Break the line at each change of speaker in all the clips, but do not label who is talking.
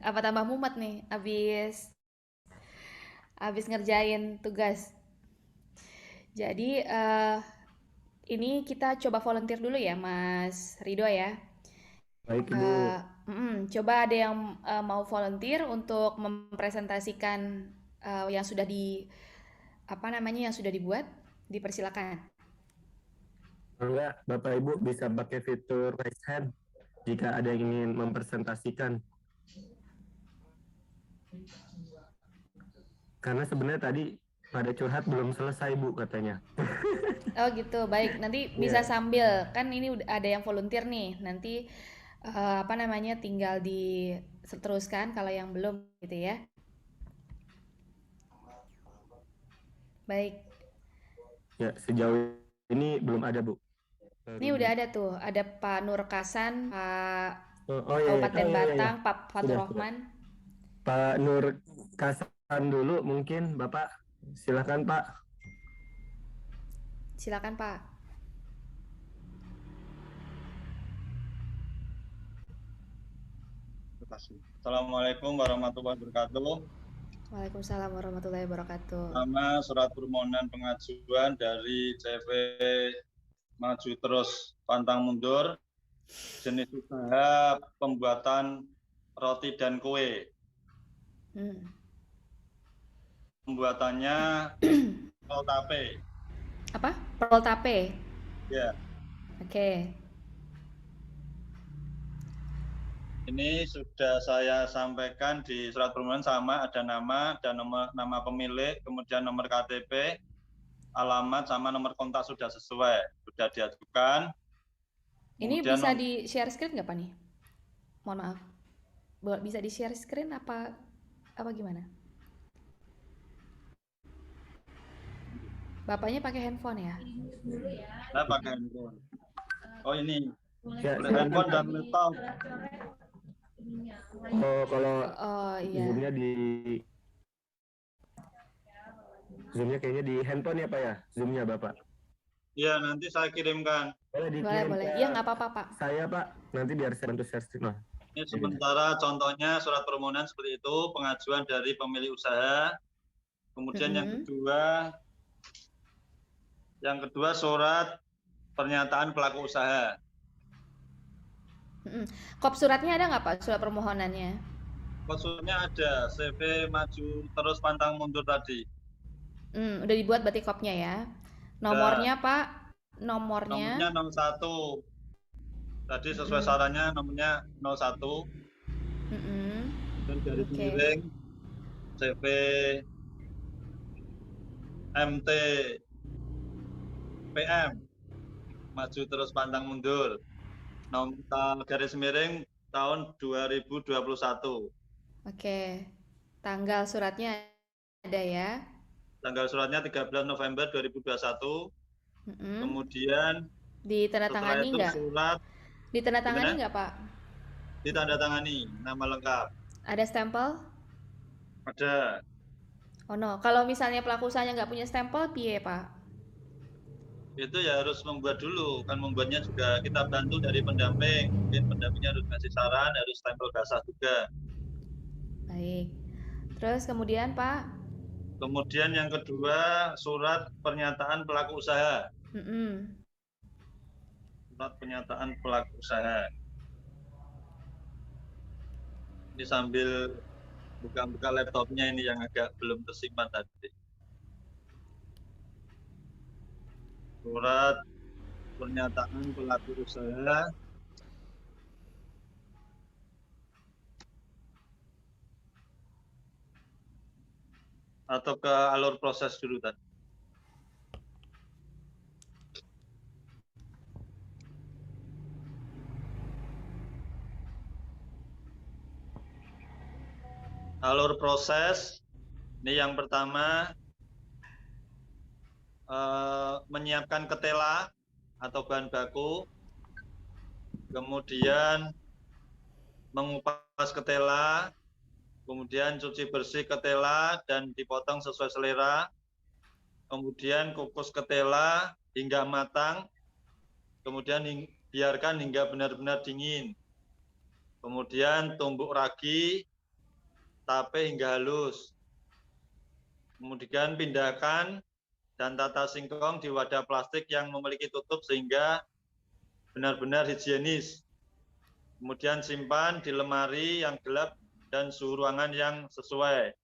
Apa tambah mumet nih abis ngerjain tugas. Jadi ini kita coba volunteer dulu ya, Mas Rido ya.
Baik
Eh,
Ibu.
Coba ada yang mau volunteer untuk mempresentasikan yang sudah di apa namanya yang sudah dibuat, dipersilakan.
Enggak, Bapak Ibu bisa pakai fitur raise hand jika ada yang ingin mempresentasikan. Karena sebenarnya tadi pada curhat belum selesai Bu katanya.
Oh gitu, baik. Nanti bisa
Iya.
sambil, kan ini udah ada yang volunteer nih. Nanti apa namanya tinggal diteruskan kalau yang belum gitu ya. Baik.
Ya, sejauh ini belum ada Bu.
Ini
Baru
udah
di
ada tuh, ada Pak Nur Kasan, Pak
Oh iya iya. Oh
Kabupaten
iya iya iya.
Batang, Pak Fatur
Sudah sudah.
Rahman.
Pak Nur Kasan dulu mungkin Bapak. Silakan Pak.
Silakan Pak.
Terima kasih. Assalamualaikum warahmatullahi wabarakatuh.
Waalaikumsalam warahmatullahi wabarakatuh.
Nama surat permohonan pengajuan dari CV Maju Terus Pantang Mundur, jenis usaha pembuatan roti dan kue.
Hmm.
Pembuatannya roll tape.
Apa? Perol tape.
Ya,
Oke.
ini sudah saya sampaikan di surat permohonan sama ada nama dan nama pemilik, kemudian nomor KTP, alamat sama nomor kontak sudah sesuai, sudah diajukan.
Ini
Kemudian
bisa di share screen nggak Pak nih? Mohon maaf. Bisa di share screen apa gimana? Bapaknya pakai handphone ya?
saya pakai handphone. Oh ini,
Ya,
boleh
silakan
handphone
Pak.
dan laptop.
Oh, kalau
Oh iya.
Zoom-nya di Zoom-nya kayaknya di handphone ya Pak ya? Zoom-nya Bapak.
Ya, nanti saya kirimkan.
Boleh
Boleh,
dikirim
boleh.
ke
Iya, nggak apa-apa, Pak.
saya Pak. Nanti biar saya bantu share screen lah.
Ini
Ya, gitu.
sementara contohnya surat permohonan seperti itu, pengajuan dari pemilik usaha. Kemudian
Mm-mm.
yang kedua surat pernyataan pelaku usaha.
Mm-mm. Kop suratnya ada nggak, Pak? Surat permohonannya?
Maksudnya ada CV Maju Terus Pantang Mundur tadi.
Udah dibuat berarti kopnya ya.
Dan
Nomornya, Pak? Nomornya?
nomornya 01. Tadi sesuai
Mm-mm.
sarannya nomornya 01.
Mm-mm.
Dan garis
Oke.
miring CV MT PM Maju Terus Pantang Mundur. Nomor garis miring tahun 2021.
Oke. Tanggal suratnya ada ya.
Tanggal suratnya 13 November 2021.
Mm-mm.
Kemudian setelah
Ditandatangani
itu
nggak?
surat
Ditandatangani
gimana?
nggak, Pak?
Ditandatangani nama lengkap.
Ada stempel?
Ada.
Oh no. Kalau misalnya pelaku usahanya nggak punya stempel, piye, Pak?
Itu ya harus membuat dulu. Kan membuatnya juga kita bantu dari pendamping. Mungkin pendampingnya harus kasih saran, harus stempel basah juga.
Baik. Terus kemudian, Pak?
Kemudian yang kedua surat pernyataan pelaku usaha.
Mm-mm.
Surat pernyataan pelaku usaha. Ini sambil buka-buka laptopnya ini yang agak belum tersimpan tadi. Surat pernyataan pelaku usaha atau ke alur proses dulu tadi. Alur proses, ini yang pertama menyiapkan ketela atau bahan baku, kemudian mengupas ketela, kemudian cuci bersih ketela dan dipotong sesuai selera, kemudian kukus ketela hingga matang, kemudian biarkan hingga benar-benar dingin, kemudian tumbuk ragi, tape hingga halus. Kemudian pindahkan dan tata singkong di wadah plastik yang memiliki tutup sehingga benar-benar higienis. Kemudian simpan di lemari yang gelap dan suhu ruangan yang sesuai.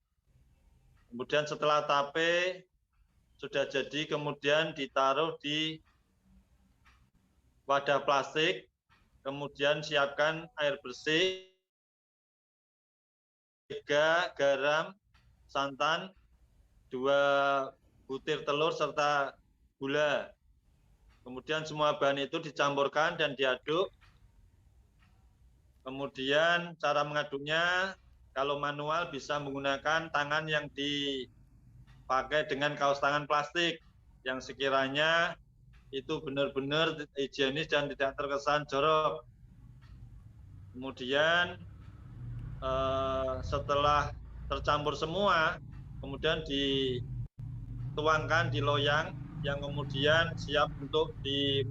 Kemudian setelah tape sudah jadi, kemudian ditaruh di wadah plastik, kemudian siapkan air bersih, garam, santan, 2 butir telur serta gula. Kemudian semua bahan itu dicampurkan dan diaduk. Kemudian cara mengaduknya, kalau manual bisa menggunakan tangan yang dipakai dengan kaos tangan plastik yang sekiranya itu benar-benar higienis dan tidak terkesan jorok. Kemudian setelah tercampur semua, kemudian dituangkan di loyang yang kemudian siap untuk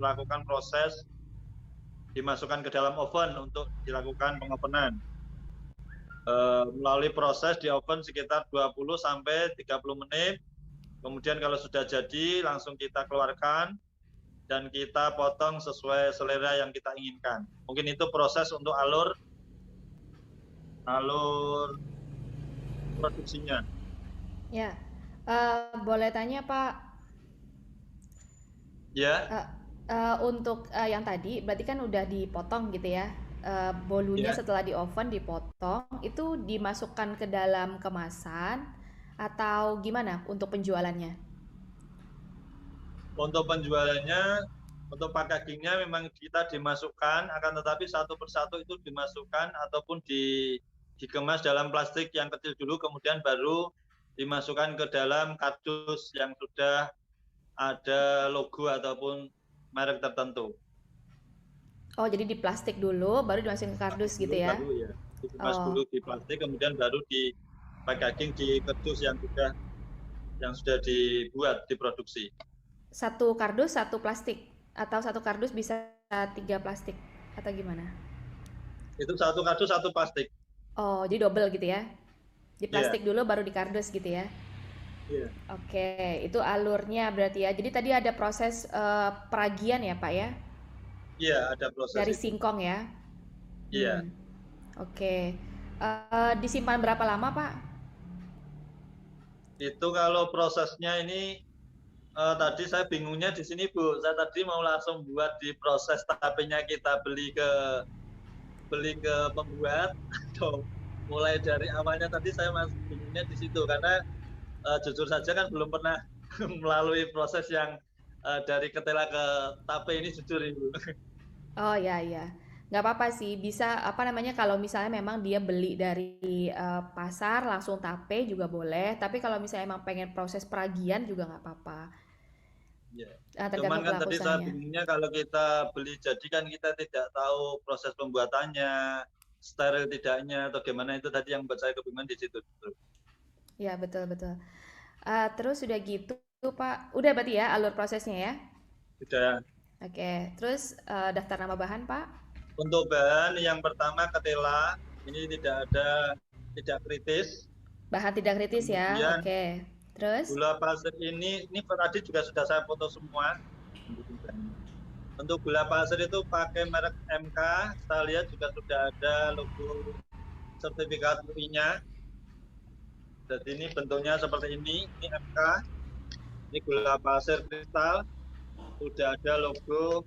melakukan proses dimasukkan ke dalam oven untuk dilakukan pengovenan. Melalui proses di oven sekitar 20 sampai 30 menit. Kemudian kalau sudah jadi langsung kita keluarkan dan kita potong sesuai selera yang kita inginkan. Mungkin itu proses untuk alur produksinya.
Ya, boleh tanya Pak,
Ya,
untuk yang tadi berarti kan udah dipotong gitu ya, bolunya
ya.
setelah di oven dipotong, itu dimasukkan ke dalam kemasan atau gimana untuk penjualannya?
Untuk penjualannya, untuk packagingnya memang kita dimasukkan, akan tetapi satu persatu itu dimasukkan ataupun dikemas dalam plastik yang kecil dulu, kemudian baru dimasukkan ke dalam kardus yang sudah ada logo ataupun merek tertentu.
Oh, jadi di plastik dulu, baru dimasukin ke kardus gitu ya?
Baru ya, dikemas
Oh,
dulu di plastik, kemudian baru di packaging di kardus yang sudah dibuat, diproduksi.
satu kardus satu plastik atau satu kardus bisa 3 plastik atau gimana?
Itu satu kardus satu plastik.
Oh, jadi double gitu ya? Di
Iya,
plastik dulu baru di kardus gitu ya?
iya.
Oke, itu alurnya berarti ya. Jadi tadi ada proses peragian ya, Pak ya?
Iya, ada proses
Dari
itu.
singkong ya?
Iya.
Hmm, oke. Disimpan berapa lama, Pak?
Itu kalau prosesnya ini tadi saya bingungnya di sini, Bu. Saya tadi mau langsung buat di proses tapenya kita beli ke pembuat atau mulai dari awalnya. Tadi saya masih bingungnya di situ karena jujur saja kan belum pernah melalui proses yang dari ketela ke tape ini, jujur Ibu.
Oh ya ya, nggak apa-apa sih. Bisa apa namanya kalau misalnya memang dia beli dari pasar langsung tape juga boleh. Tapi kalau misalnya emang pengen proses peragian juga nggak apa-apa.
Ya. Cuman
Tergantung
kan
pelaku
tadi saya
usahanya.
bingungnya kalau kita beli jadi kan kita tidak tahu proses pembuatannya, steril tidaknya atau gimana, itu tadi yang buat saya kebingungan di situ.
Ya betul betul. Terus udah gitu Pak, udah berarti ya alur prosesnya ya.
Sudah.
Oke, terus daftar nama bahan Pak.
Untuk bahan yang pertama ketela, ini tidak kritis.
Bahan tidak kritis ya.
Kemudian
Oke. Terus?
gula pasir ini tadi juga sudah saya foto semua. Untuk gula pasir itu pakai merek MK, saya lihat juga sudah ada logo sertifikat UI-nya. Jadi ini bentuknya seperti ini MK. Ini gula pasir kristal, sudah ada logo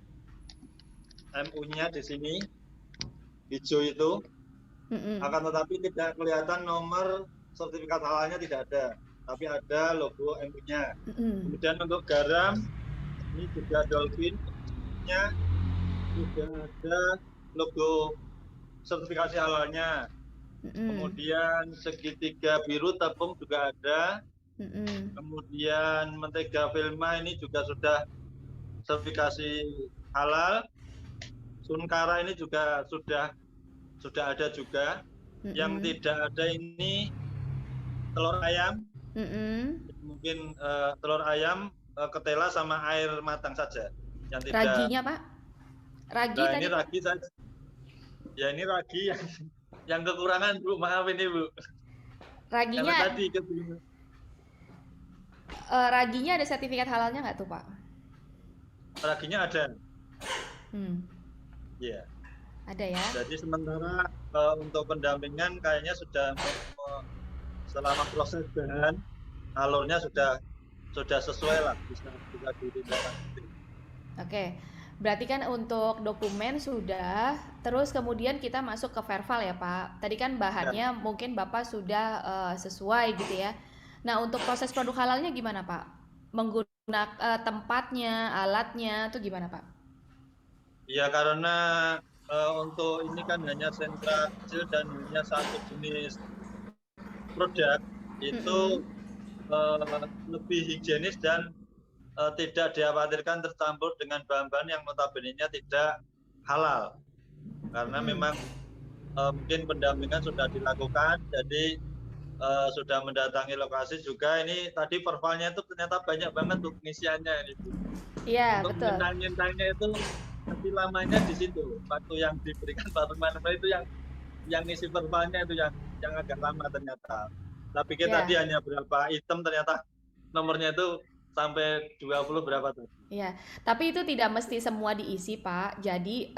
MU-nya di sini, hijau itu.
Mm-mm.
Akan tetapi tidak kelihatan nomor sertifikat halalnya, tidak ada, tapi ada logo MU-nya.
Mm-mm.
Kemudian untuk garam, ini juga Dolphin-nya sudah ada logo sertifikasi halalnya.
Mm-mm.
Kemudian segitiga biru tepung juga ada.
Mm-mm.
Kemudian mentega Vilma ini juga sudah sertifikasi halal. Sunkara ini juga sudah ada juga.
Mm-mm.
Yang tidak ada ini telur ayam.
Mm-mm.
Mungkin telur ayam, ketela sama air matang saja. Yang tidak.
Raginya Pak? Ragi
Nah,
tadi
ini
Pak?
ragi saja. Ya ini ragi yang kekurangan, Bu. Maaf ini, Bu. Karena
Raginya
tadi
raginya ada sertifikat halalnya nggak tuh, Pak?
raginya ada.
Hmm,
Iya.
ada ya.
Jadi sementara untuk pendampingan kayaknya sudah selama proses bahan alurnya sudah sesuai lah, bisa ditindaklanjuti.
Oke. Berarti kan untuk dokumen sudah, terus kemudian kita masuk ke verbal ya, Pak. Tadi kan
Ya.
bahannya mungkin Bapak sudah sesuai gitu ya. Nah, untuk proses produk halalnya gimana, Pak? Menggunakan tempatnya, alatnya, itu gimana, Pak?
Ya karena untuk ini kan hanya sentra kecil dan hanya satu jenis produk, itu
Mm-mm.
lebih higienis dan tidak dikhawatirkan tercampur dengan bahan-bahan yang notabene-nya tidak halal. Karena
Mm-mm.
memang mungkin pendampingan sudah dilakukan, jadi sudah mendatangi lokasi juga. Ini tadi verbalnya itu ternyata banyak banget tuh pengisiannya ini, Bu.
Iya,
Untuk
betul.
ngintang-ngintangnya itu nanti lamanya di situ. Waktu yang diberikan Pak Teman itu yang ngisi verbalnya itu yang agak lama ternyata. Saya pikir tadi
Iya,
hanya berapa item, ternyata nomornya itu sampai 20 berapa tadi.
iya. Tapi itu tidak mesti semua diisi, Pak. Jadi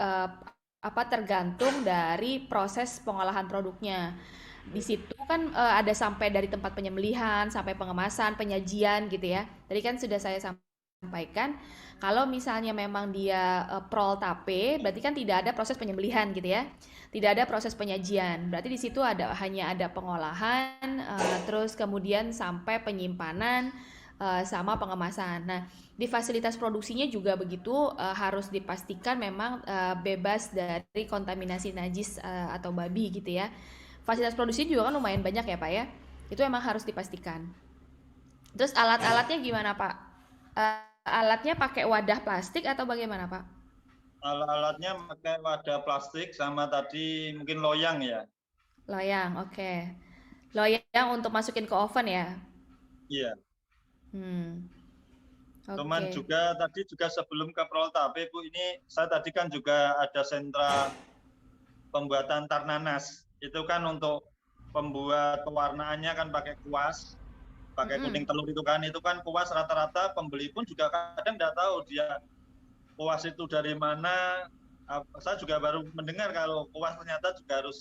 apa tergantung dari proses pengolahan produknya. Di situ kan ada sampai dari tempat penyembelihan sampai pengemasan, penyajian gitu ya. Tadi kan sudah saya sampaikan kalau misalnya memang dia prol tape, berarti kan tidak ada proses penyembelihan gitu ya. Tidak ada proses penyajian. Berarti di situ hanya ada pengolahan, terus kemudian sampai penyimpanan sama pengemasan. Nah, di fasilitas produksinya juga begitu, harus dipastikan memang bebas dari kontaminasi najis atau babi gitu ya. Fasilitas produksi juga kan lumayan banyak ya, Pak ya. Itu emang harus dipastikan. Terus alat-alatnya gimana, Pak? Alatnya pakai wadah plastik atau bagaimana, Pak?
Alat-alatnya pakai wadah plastik sama tadi mungkin loyang ya.
Loyang, oke. Loyang untuk masukin ke oven ya.
Iya.
Hmm,
Cuman
oke.
juga tadi juga sebelum ke Proltape, Bu, ini saya tadi kan juga ada sentra pembuatan tarnanas. Itu kan untuk pembuat pewarnaannya kan pakai kuas, pakai kuning
Mm-mm.
telur itu kan kuas rata-rata pembeli pun juga kadang nggak tahu dia kuas itu dari mana. Saya juga baru mendengar kalau kuas ternyata juga harus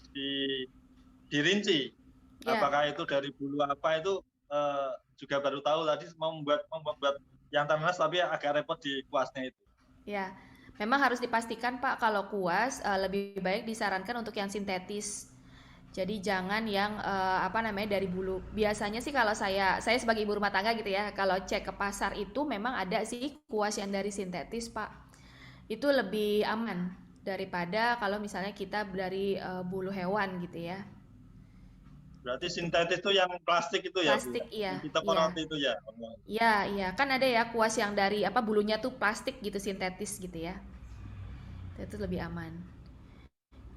dirinci.
Ya,
Apakah itu dari bulu apa itu juga baru tahu tadi mau membuat yang tarnas tapi agak repot di kuasnya itu.
ya. Memang harus dipastikan, Pak, kalau kuas lebih baik disarankan untuk yang sintetis. Jadi jangan yang apa namanya dari bulu. Biasanya sih kalau saya sebagai ibu rumah tangga gitu ya, kalau cek ke pasar itu memang ada sih kuas yang dari sintetis, Pak. Itu lebih aman daripada kalau misalnya kita dari bulu hewan gitu ya.
Berarti
Gitu.
sintetis itu yang plastik itu ya, Bu, ya?
Plastik iya,
Yang kita
iya.
porot itu ya.
Iya, iya. Kan ada ya kuas yang dari apa bulunya tuh plastik gitu sintetis gitu ya. Itu lebih aman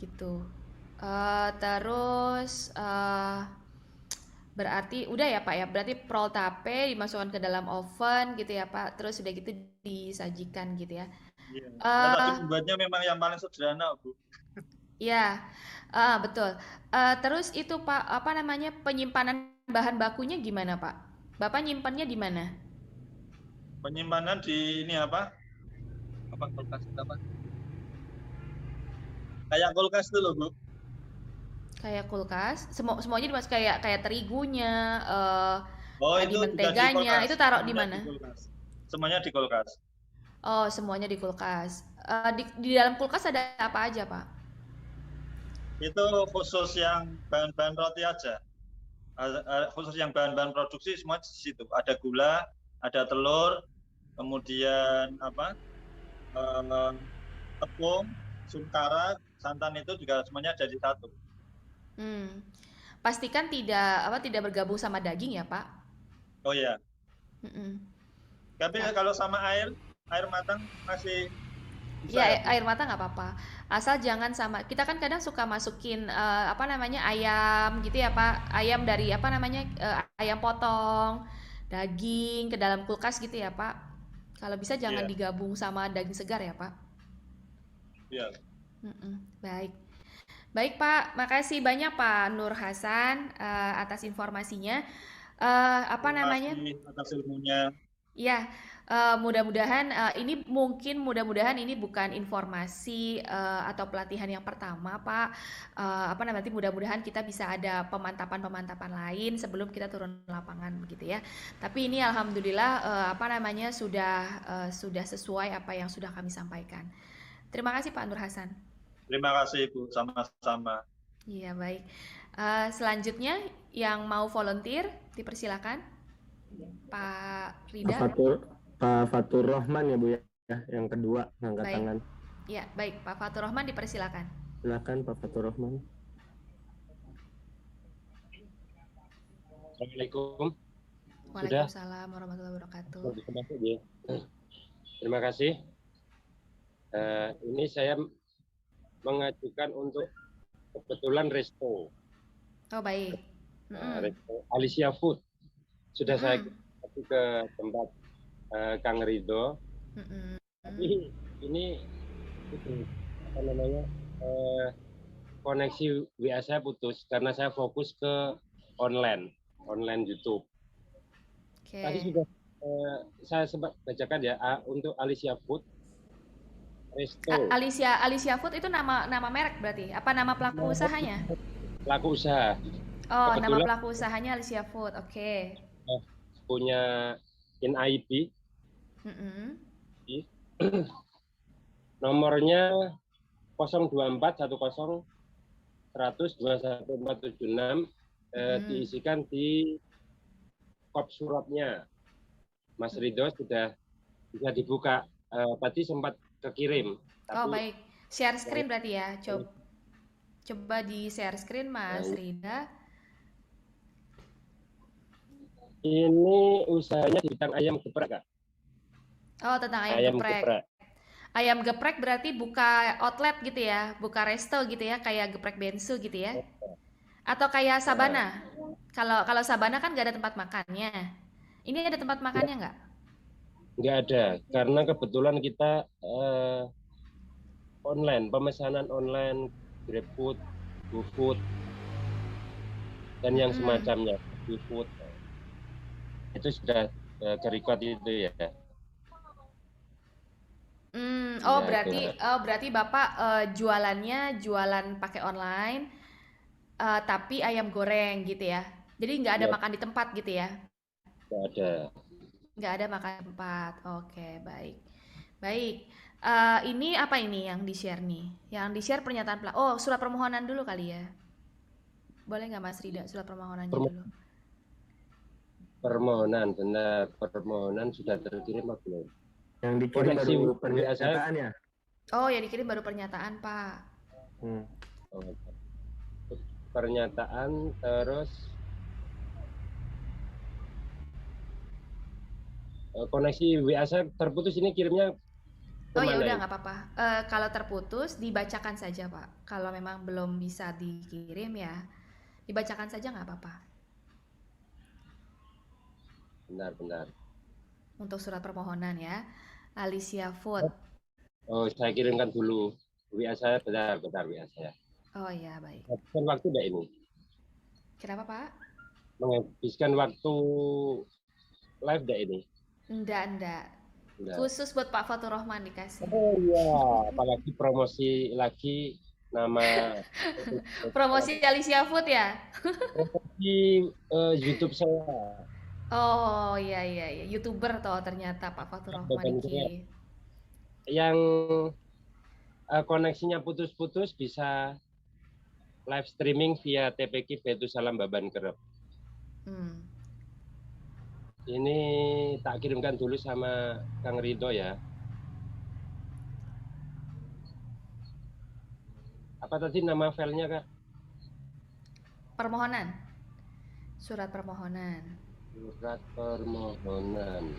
gitu. Terus berarti udah ya Pak ya. Berarti prol tape dimasukkan ke dalam oven gitu ya Pak. Terus udah gitu disajikan gitu ya.
Iya. Nah, tadi
Eh
membuatnya memang yang paling sederhana, Bu.
ya, betul. Terus itu Pak, apa namanya penyimpanan bahan bakunya gimana Pak? Bapak nyimpannya di mana?
Penyimpanan di ini apa? Apa kulkas itu apa? Kayak kulkas itu loh, Bu.
Kayak kulkas, semuanya dimasuk kayak kayak terigunya,
Oh,
tadi
itu juga di
menteganya,
kulkas.
itu taruh di
Semuanya di
mana?
kulkas. Semuanya di kulkas.
Oh, semuanya di kulkas. Di dalam kulkas ada apa aja, Pak?
Itu khusus yang bahan-bahan roti aja. Khusus yang bahan-bahan produksi semua di situ. Ada gula, ada telur, kemudian apa? Eh, tepung, sukara, santan itu juga semuanya ada di satu.
Hmm. Pastikan tidak bergabung sama daging ya, Pak.
Oh ya,
Mm-mm.
tapi
Nah,
kalau sama air matang masih bisa
ya
ya, Bu?
air mata nggak apa-apa. Asal jangan sama. Kita kan kadang suka masukin apa namanya ayam gitu ya, Pak. Ayam dari apa namanya ayam potong, daging ke dalam kulkas gitu ya, Pak. Kalau bisa jangan
Iya,
digabung sama daging segar ya, Pak.
iya.
Mm-mm. Baik. Baik Pak, makasih banyak Pak Nur Hasan atas informasinya. Apa
Terima
namanya?
kasih atas ilmunya.
Ya, mudah-mudahan mudah-mudahan ini bukan informasi atau pelatihan yang pertama, Pak. Apa namanya? Nanti mudah-mudahan kita bisa ada pemantapan-pemantapan lain sebelum kita turun lapangan begitu ya. Tapi ini alhamdulillah apa namanya sudah sesuai apa yang sudah kami sampaikan. Terima kasih Pak Nur Hasan.
Terima kasih Ibu, sama-sama.
Iya, baik. Selanjutnya yang mau volunteer dipersilakan. Pak
Pak
Rida.
Fatur, Pak Fatur Rahman ya Bu ya, yang kedua angkat
Baik.
tangan.
Ya, baik. Pak Fatur Rahman dipersilakan.
Silakan Pak Fatur Rahman.
Assalamualaikum.
Waalaikumsalam warahmatullahi wabarakatuh.
Terima kasih. Ini saya mengajukan untuk kebetulan resto.
Oh, baik.
Resto Alicia Food. Sudah saya kasih ke tempat Kang Ridho. Tapi ini apa namanya koneksi WA saya putus karena saya fokus ke online YouTube.
Oke.
Tadi sudah saya sempat bacakan ya untuk Alicia Food resto.
Alicia Food itu nama merek berarti? Apa nama pelaku usahanya?
Pelaku usaha.
Oh,
Kebetulan,
nama pelaku usahanya Alicia Food. Oke.
Punya NIP. Nomornya 02410 100 21476 diisikan di kop suratnya. Mas Ridho sudah bisa dibuka. Tadi sempat kekirim. Tapi,
oh, baik. Share screen berarti ya. Coba di share screen Mas Rida.
Ini usahanya di bidang ayam geprek, Kak.
Oh, tentang ayam geprek. Ayam geprek berarti buka outlet gitu ya, buka resto gitu ya, kayak geprek bensu gitu ya. Atau kayak Sabana. Kalau Sabana kan nggak ada tempat makannya. Ini ada tempat makannya nggak?
Nggak ada, karena kebetulan kita online, pemesanan online, GrabFood, GoFood, dan yang semacamnya, GoFood. Itu sudah ke-record itu ya.
Oh, berarti Bapak jualan pakai online, tapi ayam goreng gitu ya. Jadi nggak ada makan di tempat gitu ya?
Nggak ada.
Nggak ada makan di tempat. Oke, baik. Baik. Ini apa ini yang di-share nih? Yang di-share pernyataan surat permohonan dulu kali ya. Boleh nggak Mas Rida surat permohonannya dulu?
Permohonan, benar. Permohonan sudah terkirim apa belum?
Yang dikirim baru pernyataan ya?
Oh, yang dikirim baru pernyataan, Pak.
Pernyataan, terus koneksi WA saya terputus, ini kirimnya
Oh ya udah nggak apa-apa. Kalau terputus dibacakan saja Pak. Kalau memang belum bisa dikirim ya dibacakan saja nggak apa-apa.
Benar.
Untuk surat permohonan ya, Alicia Food.
Oh, saya kirimkan dulu WA saya, bentar WA saya.
Oh ya baik.
Menghabiskan waktu enggak ini?
Kenapa Pak?
Menghabiskan waktu live enggak ini?
Enggak. Khusus buat Pak Fatur Rahman dikasih.
Oh iya, apalagi promosi lagi nama
promosi Alicia Food ya?
Promosi YouTube saya.
Oh iya, YouTuber toh ternyata Pak Fatur Rahman iki.
Yang koneksinya putus-putus bisa live streaming via TPQ Baitu Salam Baban Kerep. Ini tak kirimkan dulu sama Kang Ridho ya. Apa tadi nama filenya, Kak?
Permohonan. Surat permohonan.
Surat permohonan.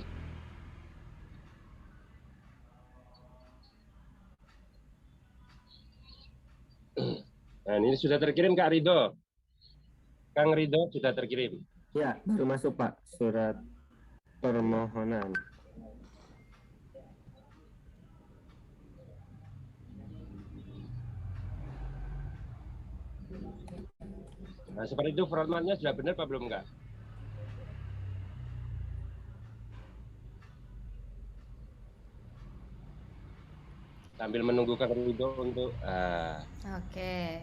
Nah, ini sudah terkirim Kak Ridho. Kang Ridho sudah terkirim.
Ya, baru masuk Pak, surat permohonan.
Nah, seperti itu formatnya sudah benar apa belum enggak? Sambil menunggu Kang Rido untuk
Oke.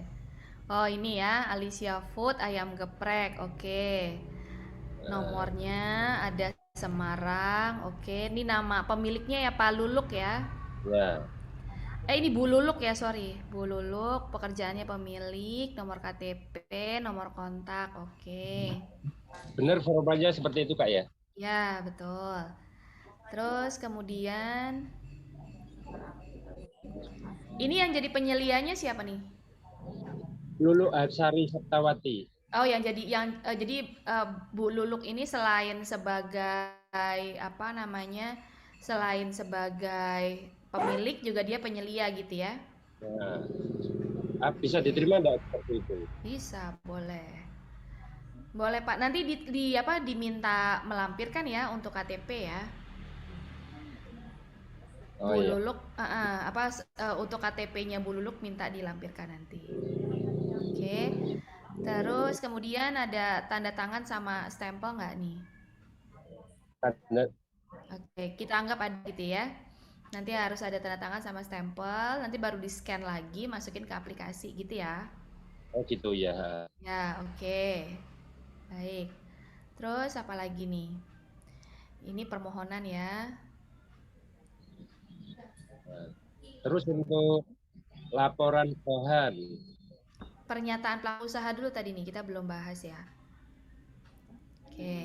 Oh, ini ya, Alicia Food ayam geprek. Oke. Nomornya ada Semarang. Oke, ini nama pemiliknya ya Pak Luluk ya.
ya.
Ini Bu Luluk ya, sorry. Bu Luluk, pekerjaannya pemilik, nomor KTP, nomor kontak. Oke.
Benar formatnya seperti itu Kak ya?
Ya, betul. Terus kemudian ini yang jadi penyelianya siapa nih?
Lulu Arsari Septawati.
Oh, jadi Bu Luluk ini selain sebagai apa namanya? Selain sebagai pemilik juga dia penyelia gitu ya.
Nah, bisa
Oke.
diterima enggak seperti itu?
Bisa, boleh. Boleh, Pak. Nanti di apa diminta melampirkan ya untuk KTP ya.
Oh
Bu
iya.
Luluk untuk KTP-nya Bu Luluk minta dilampirkan nanti. Oke. Terus kemudian ada tanda tangan sama stempel nggak nih?
Tanda,
Oke, kita anggap ada gitu ya. Nanti harus ada tanda tangan sama stempel, nanti baru di-scan lagi, masukin ke aplikasi gitu ya.
oh gitu ya.
Ya, oke. Baik. Terus apa lagi nih? Ini permohonan ya.
Terus untuk laporan bahan.
Pernyataan pelaku usaha dulu tadi nih, kita belum bahas ya. Oke.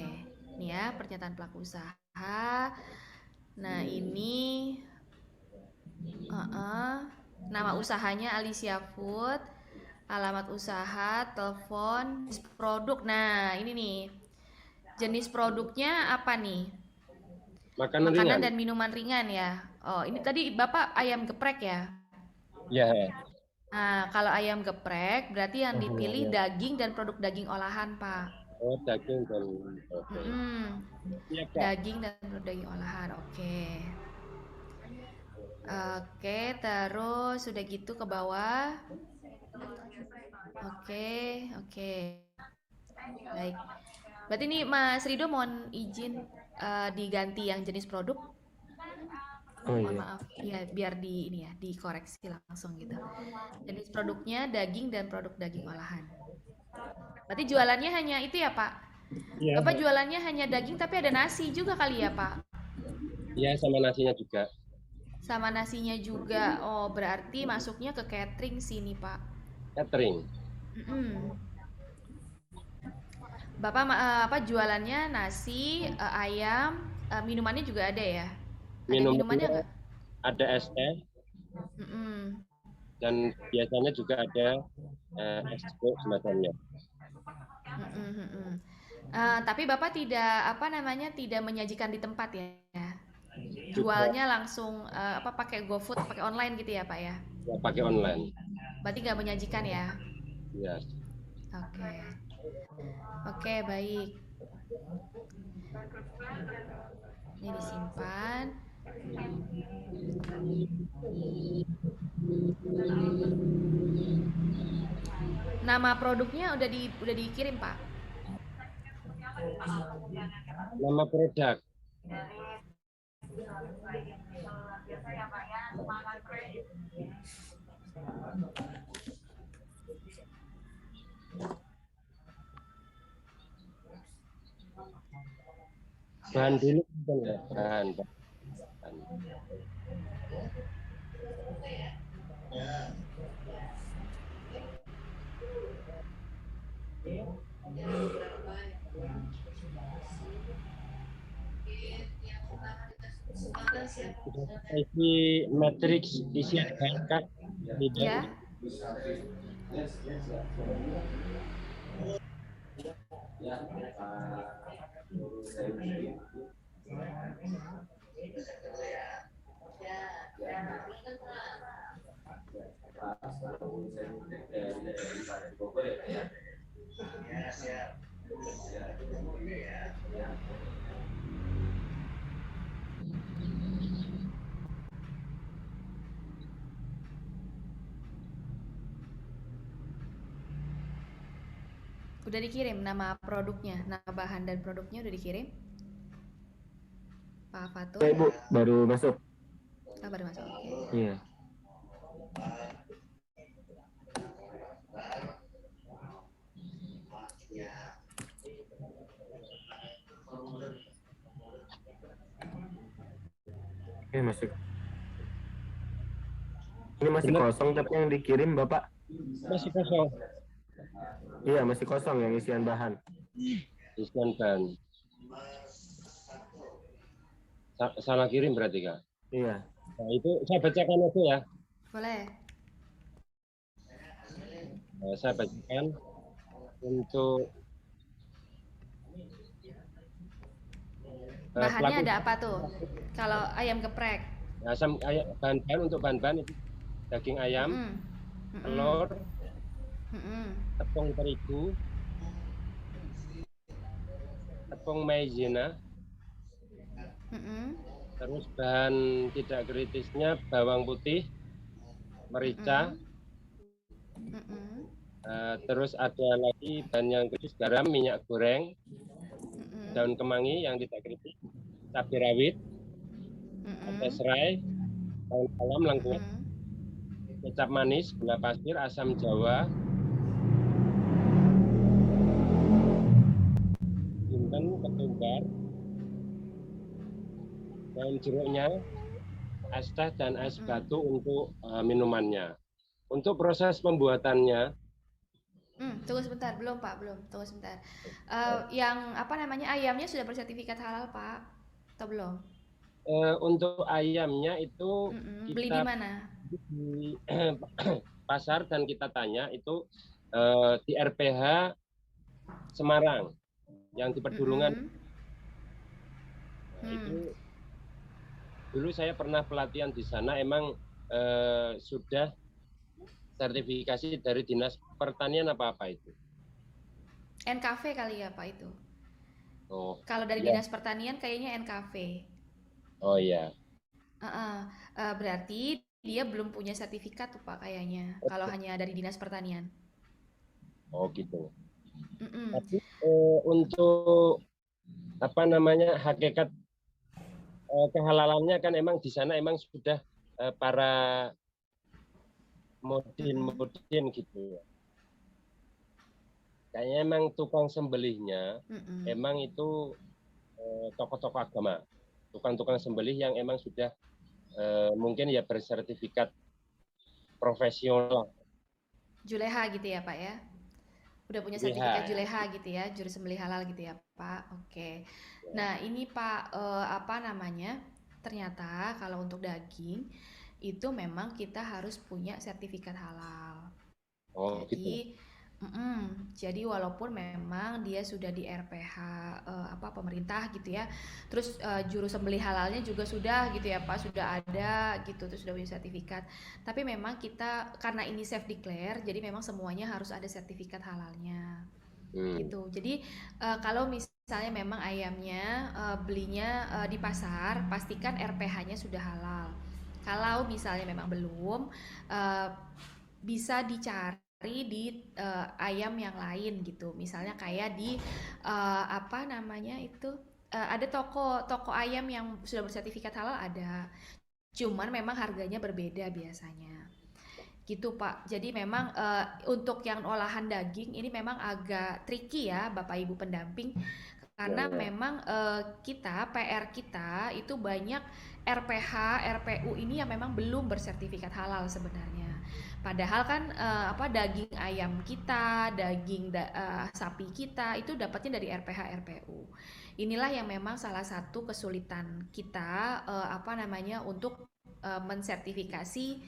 Ini ya, pernyataan pelaku usaha. Nah, ini nama usahanya Alicia Food, alamat usaha, telepon, jenis produk. Nah, ini nih. Jenis produknya apa nih?
Makanan
Makanan
ringan.
dan minuman ringan ya. Oh, ini tadi Bapak ayam geprek ya.
Ya.
Nah, kalau ayam geprek berarti yang dipilih daging dan produk daging olahan, Pak.
Oh, daging dan oke.
Mm-mm.
Iya, Kak.
Daging dan produk daging olahan. Oke. Oke, terus sudah gitu ke bawah. Oke, oke. Baik. Berarti ini Mas Rido mohon izin diganti yang jenis produk.
Oh
Mohon
iya.
maaf. Ya, biar di ini ya, dikoreksi langsung gitu. Jenis produknya daging dan produk daging olahan. Berarti jualannya hanya itu ya, Pak?
Iya,
Bapak jualannya hanya daging tapi ada nasi juga kali ya, Pak?
iya sama nasinya juga.
Sama nasinya juga. Oh, berarti masuknya ke catering sini, Pak.
Catering.
Mm-mm. Bapak apa jualannya nasi, ayam, minumannya juga ada ya? Ada minumannya
Minumannya
nggak?
ada es teh
Mm-mm.
dan biasanya juga ada es kok semacamnya.
Mm-mm, mm-mm. Tapi Bapak tidak apa namanya tidak menyajikan di tempat ya?
Juga
Jualnya langsung apa pakai GoFood, pakai online gitu ya, Pak ya?
ya, pakai online.
Berarti nggak menyajikan ya?
Ya.
Oke. Oke, baik. Ini disimpan. Nama produknya udah dikirim, Pak.
Nama produk. Bahan dulu bukan ya? Bahan. Sudah isi matriks isi Kak. Tidak.
Ya. Udah dikirim nama produknya, nama bahan dan produknya udah dikirim, Pak Fatur?
Ya Ibu, baru masuk.
Oh, baru masuk. Oke.
Iya. Oke, masuk. Ini masih
Benar.
kosong tapi yang dikirim Bapak.
Masih kosong.
Iya, masih kosong yang isian bahan.
Isian bahan. Salah kirim berarti Kak.
Iya.
Nah, itu saya bacakan itu ya.
Boleh.
Nah, saya bacakan untuk
Bahannya ada apa tuh? Kalau ayam geprek.
bahan-bahan untuk bahan-bahan itu daging ayam, telur, tepung terigu, tepung maizena, terus bahan tidak kritisnya bawang putih, merica, terus ada lagi bahan yang kritis garam, minyak goreng, daun kemangi yang tidak kritis, cabai rawit, ada serai, daun salam, lengkuas, kecap manis, gula pasir, asam jawa, jinten, ketumbar, daun jeruknya, es teh dan es batu untuk minumannya. Untuk proses pembuatannya,
Tunggu sebentar, belum Pak, belum. Tunggu sebentar. Yang apa namanya ayamnya sudah bersertifikat halal Pak, atau belum?
untuk ayamnya itu
Beli di
kita
mana?
di pasar dan kita tanya itu di RPH Semarang yang di Pedurungan. Nah, itu dulu saya pernah pelatihan di sana, emang sudah sertifikasi dari Dinas Pertanian apa itu?
NKV kali ya Pak itu.
Oh,
Kalau dari
iya.
Dinas Pertanian kayaknya NKV.
Oh iya.
Berarti dia belum punya sertifikat tuh Pak kayaknya. Kalau hanya dari Dinas Pertanian.
Oh gitu. Tapi untuk apa namanya hakikat kehalalannya kan emang di sana emang sudah para modin gitu ya. Kayaknya emang tukang sembelihnya emang itu tokoh-tokoh agama, tukang-tukang sembelih yang emang sudah mungkin ya bersertifikat profesional.
Juleha gitu ya Pak ya? Udah punya sertifikat Juleha gitu ya, juru sembelih halal gitu ya Pak. Oke. Nah ini Pak apa namanya? Ternyata kalau untuk daging itu memang kita harus punya sertifikat halal.
Oh
Jadi,
gitu.
jadi walaupun memang dia sudah di RPH apa pemerintah gitu ya, terus juru sembelih halalnya juga sudah gitu ya Pak, sudah ada gitu, terus sudah punya sertifikat. Tapi memang kita karena ini self declare, jadi memang semuanya harus ada sertifikat halalnya. Gitu. Jadi kalau misalnya memang ayamnya belinya di pasar, pastikan RPH-nya sudah halal. Kalau misalnya memang belum, bisa dicari di ayam yang lain gitu. Misalnya kayak di apa namanya itu ada toko ayam yang sudah bersertifikat halal ada. Cuman memang harganya berbeda biasanya. Gitu Pak. Jadi memang untuk yang olahan daging ini memang agak tricky ya Bapak Ibu pendamping karena memang kita PR kita itu banyak RPH, RPU ini yang memang belum bersertifikat halal sebenarnya. Padahal kan apa daging ayam kita, daging sapi kita itu dapatnya dari RPH, RPU. Inilah yang memang salah satu kesulitan kita apa namanya untuk mensertifikasi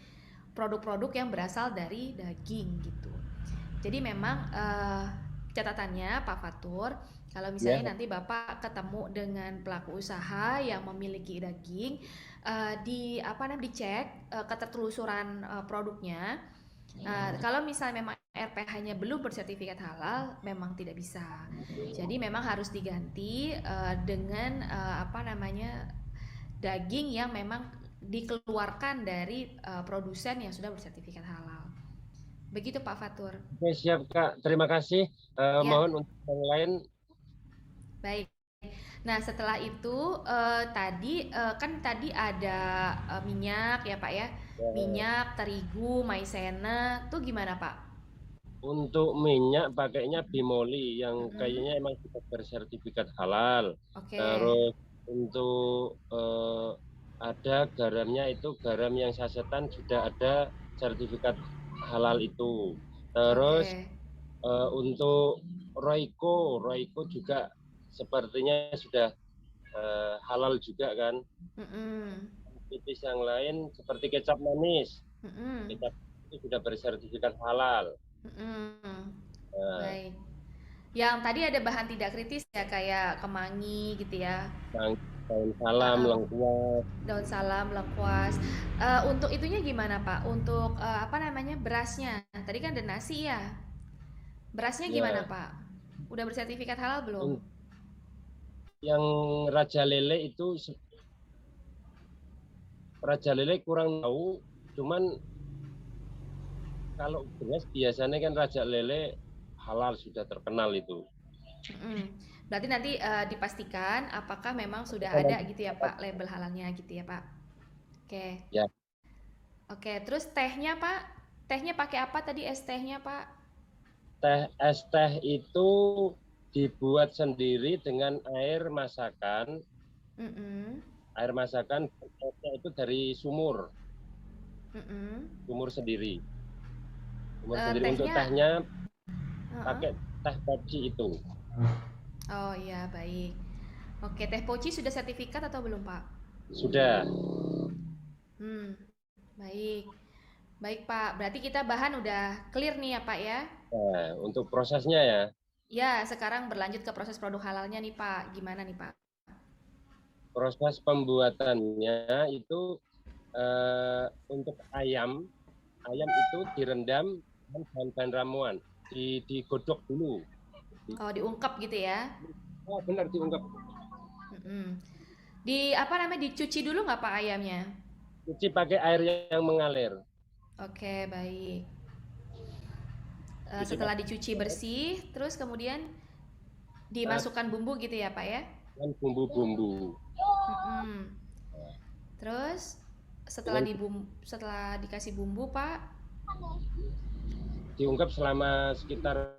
produk-produk yang berasal dari daging gitu. Jadi memang catatannya Pak Fatur, kalau misalnya nanti Bapak ketemu dengan pelaku usaha yang memiliki daging, di apa namanya dicek ketertelusuran produknya. Kalau misalnya memang RPH-nya belum bersertifikat halal, memang tidak bisa. Jadi memang harus diganti dengan apa namanya daging yang memang dikeluarkan dari produsen yang sudah bersertifikat halal. Begitu Pak Fatur.
Oke, siap Kak. Terima kasih.
Ya,
Mohon untuk yang lain.
baik. Nah, setelah itu kan tadi ada minyak ya Pak ya. Minyak, terigu, maizena, tuh gimana Pak?
Untuk minyak pakainya Bimoli yang
Mm-mm.
kayaknya emang sudah bersertifikat halal.
Oke.
Terus untuk ada garamnya itu garam yang sasetan sudah ada sertifikat halal itu. Terus
Oke.
untuk Royco juga sepertinya sudah halal juga kan.
Mm-mm.
Tipis yang lain seperti kecap manis,
Mm-mm.
kecap itu sudah bersertifikat halal.
Mm-mm.
Nah,
Baik. Yang tadi ada bahan tidak kritis ya kayak kemangi gitu ya.
daun salam,
Uh-uh.
lengkuas,
Daun salam, lengkuas. Untuk itunya gimana Pak? Untuk apa namanya berasnya? Tadi kan ada nasi ya. Berasnya gimana
ya.
Pak? Udah bersertifikat halal belum?
Yang Raja Lele itu Raja Lele kurang tahu, cuman kalau beras biasanya kan Raja Lele halal sudah terkenal itu.
Mm-mm. Berarti nanti dipastikan apakah memang sudah
Kita
ada
nanti
gitu ya Pak label halalnya gitu ya Pak. Oke.
ya
Oke, terus tehnya Pak? Tehnya pakai apa tadi es tehnya Pak?
es teh itu dibuat sendiri dengan air masakan.
Mm-mm.
Air masakan itu dari sumur,
Mm-mm.
sumur sendiri. Sumur sendiri untuk
Tehnya,
tehnya
uh-uh.
pakai teh poci itu.
Oh iya baik. Oke, teh poci sudah sertifikat atau belum Pak?
Sudah.
Hmm, baik. Baik Pak, berarti kita bahan udah clear nih ya Pak ya?
Nah, untuk prosesnya ya.
Ya, sekarang berlanjut ke proses produk halalnya nih Pak. Gimana nih Pak?
Proses pembuatannya itu untuk ayam itu direndam dengan bahan-bahan ramuan, digodok dulu.
Oh, diungkep gitu ya?
Oh, benar diungkep.
Mm-mm. Di apa namanya dicuci dulu nggak Pak ayamnya?
Cuci pakai air yang mengalir.
Oke, baik.
Cuci
Setelah
pakai
dicuci bersih, terus kemudian
air
dimasukkan bumbu gitu ya Pak ya?
dan bumbu-bumbu.
Mm-mm. Terus
Dengan
setelah dikasih bumbu Pak,
diungkep selama sekitar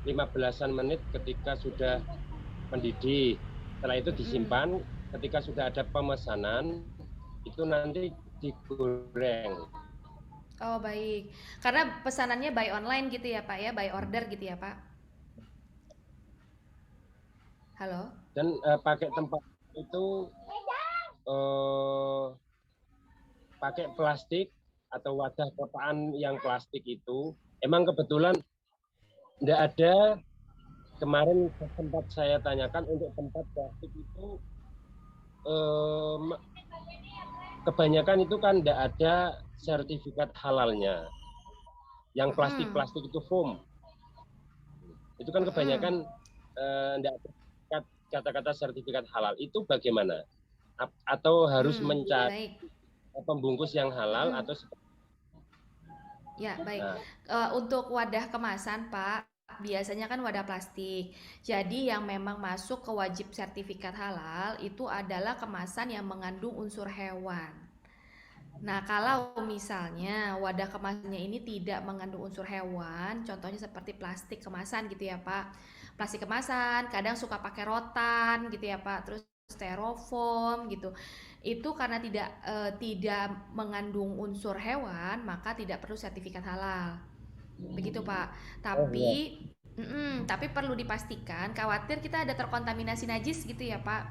15-an menit ketika sudah mendidih. Setelah itu
mm-mm.
disimpan, ketika sudah ada pemesanan, itu nanti digoreng.
Oh baik. Karena pesanannya by online gitu ya Pak ya, by order gitu ya Pak. Halo?
Dan pakai tempat itu pakai plastik atau wadah kotaan yang plastik itu. Emang kebetulan tidak ada, kemarin sempat saya tanyakan untuk tempat plastik itu kebanyakan itu kan tidak ada sertifikat halalnya. Yang
Mm-mm.
plastik-plastik itu foam. Itu kan
Mm-mm.
kebanyakan tidak ada kata-kata sertifikat halal. Itu bagaimana? Atau harus mencari
Baik.
pembungkus yang halal
Mm-mm.
atau
Ya, baik.
nah,
Untuk wadah kemasan, Pak, biasanya kan wadah plastik. Jadi yang memang masuk ke wajib sertifikat halal itu adalah kemasan yang mengandung unsur hewan. Nah, kalau misalnya wadah kemasannya ini tidak mengandung unsur hewan, contohnya seperti plastik kemasan gitu ya, Pak. Plastik kemasan kadang suka pakai rotan gitu ya, Pak. Terus styrofoam gitu. Itu karena tidak mengandung unsur hewan, maka tidak perlu sertifikat halal. Begitu, Pak.
oh iya,
Tapi perlu dipastikan khawatir kita ada terkontaminasi najis gitu ya, Pak.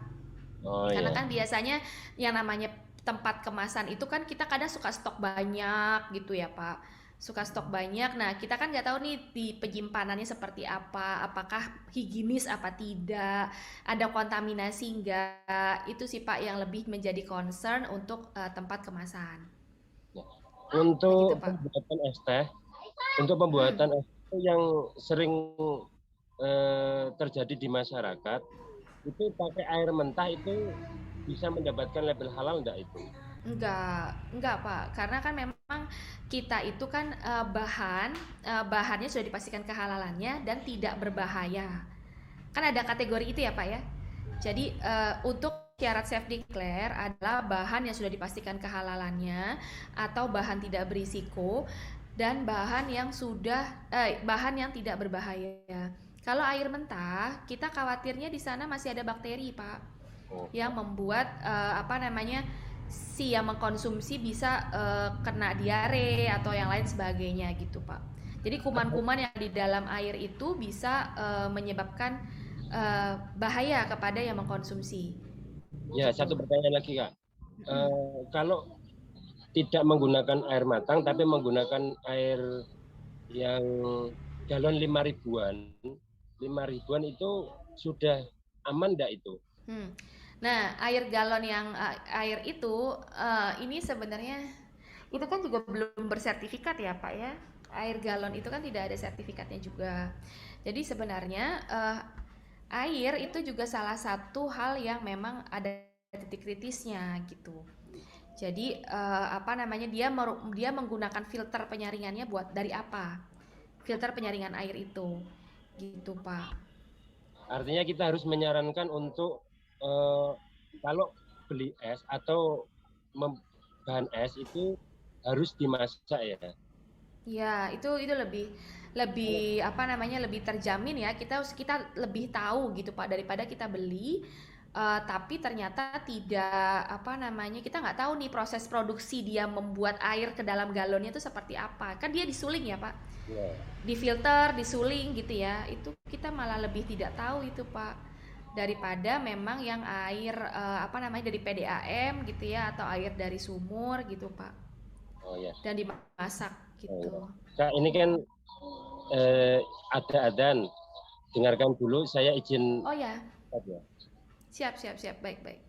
oh
Karena
ya.
kan biasanya yang namanya tempat kemasan itu kan kita kadang suka stok banyak gitu ya Pak. Suka stok banyak. Nah, kita kan nggak tahu nih di penyimpanannya seperti apa, apakah higienis apa tidak, ada kontaminasi nggak. Itu sih Pak yang lebih menjadi concern untuk tempat kemasan. Begitu
Untuk
Pak. Hmm.
pembuatan es teh yang sering terjadi di masyarakat itu pakai air mentah itu bisa mendapatkan label halal enggak itu?
Enggak Pak. Karena kan memang kita itu kan bahannya sudah dipastikan kehalalannya dan tidak berbahaya. Kan ada kategori itu ya Pak ya. Jadi untuk syarat safe declare adalah bahan yang sudah dipastikan kehalalannya atau bahan tidak berisiko dan bahan yang tidak berbahaya. Kalau air mentah, kita khawatirnya di sana masih ada bakteri, Pak, yang membuat si yang mengkonsumsi bisa kena diare atau yang lain sebagainya gitu, Pak. Jadi kuman-kuman yang di dalam air itu bisa menyebabkan bahaya kepada yang mengkonsumsi.
Ya,
Gitu.
satu pertanyaan lagi Kak. Kalau tidak menggunakan air matang tapi menggunakan air yang galon 5 ribuan itu sudah aman enggak itu?
Nah, air itu ini sebenarnya itu kan juga belum bersertifikat ya Pak ya. Air galon itu kan tidak ada sertifikatnya juga. Jadi sebenarnya air itu juga salah satu hal yang memang ada titik kritisnya gitu. Jadi dia menggunakan filter penyaringannya buat dari apa? Filter penyaringan air itu, gitu Pak.
Artinya kita harus menyarankan untuk kalau beli es atau bahan es itu harus dimasak ya.
Ya, itu lebih terjamin ya. Kita lebih tahu gitu Pak daripada kita beli tapi ternyata tidak kita nggak tahu nih proses produksi dia membuat air ke dalam galonnya itu seperti apa. Kan dia disuling ya Pak.
Ya.
Difilter, disuling gitu ya. Itu kita malah lebih tidak tahu itu Pak daripada memang yang air dari PDAM gitu ya atau air dari sumur gitu Pak.
Oh ya.
Dan dimasak gitu.
Oh, ya. Kak, ini kan ada adzan. Dengarkan dulu, saya izin.
Oh ya. Siap. Baik.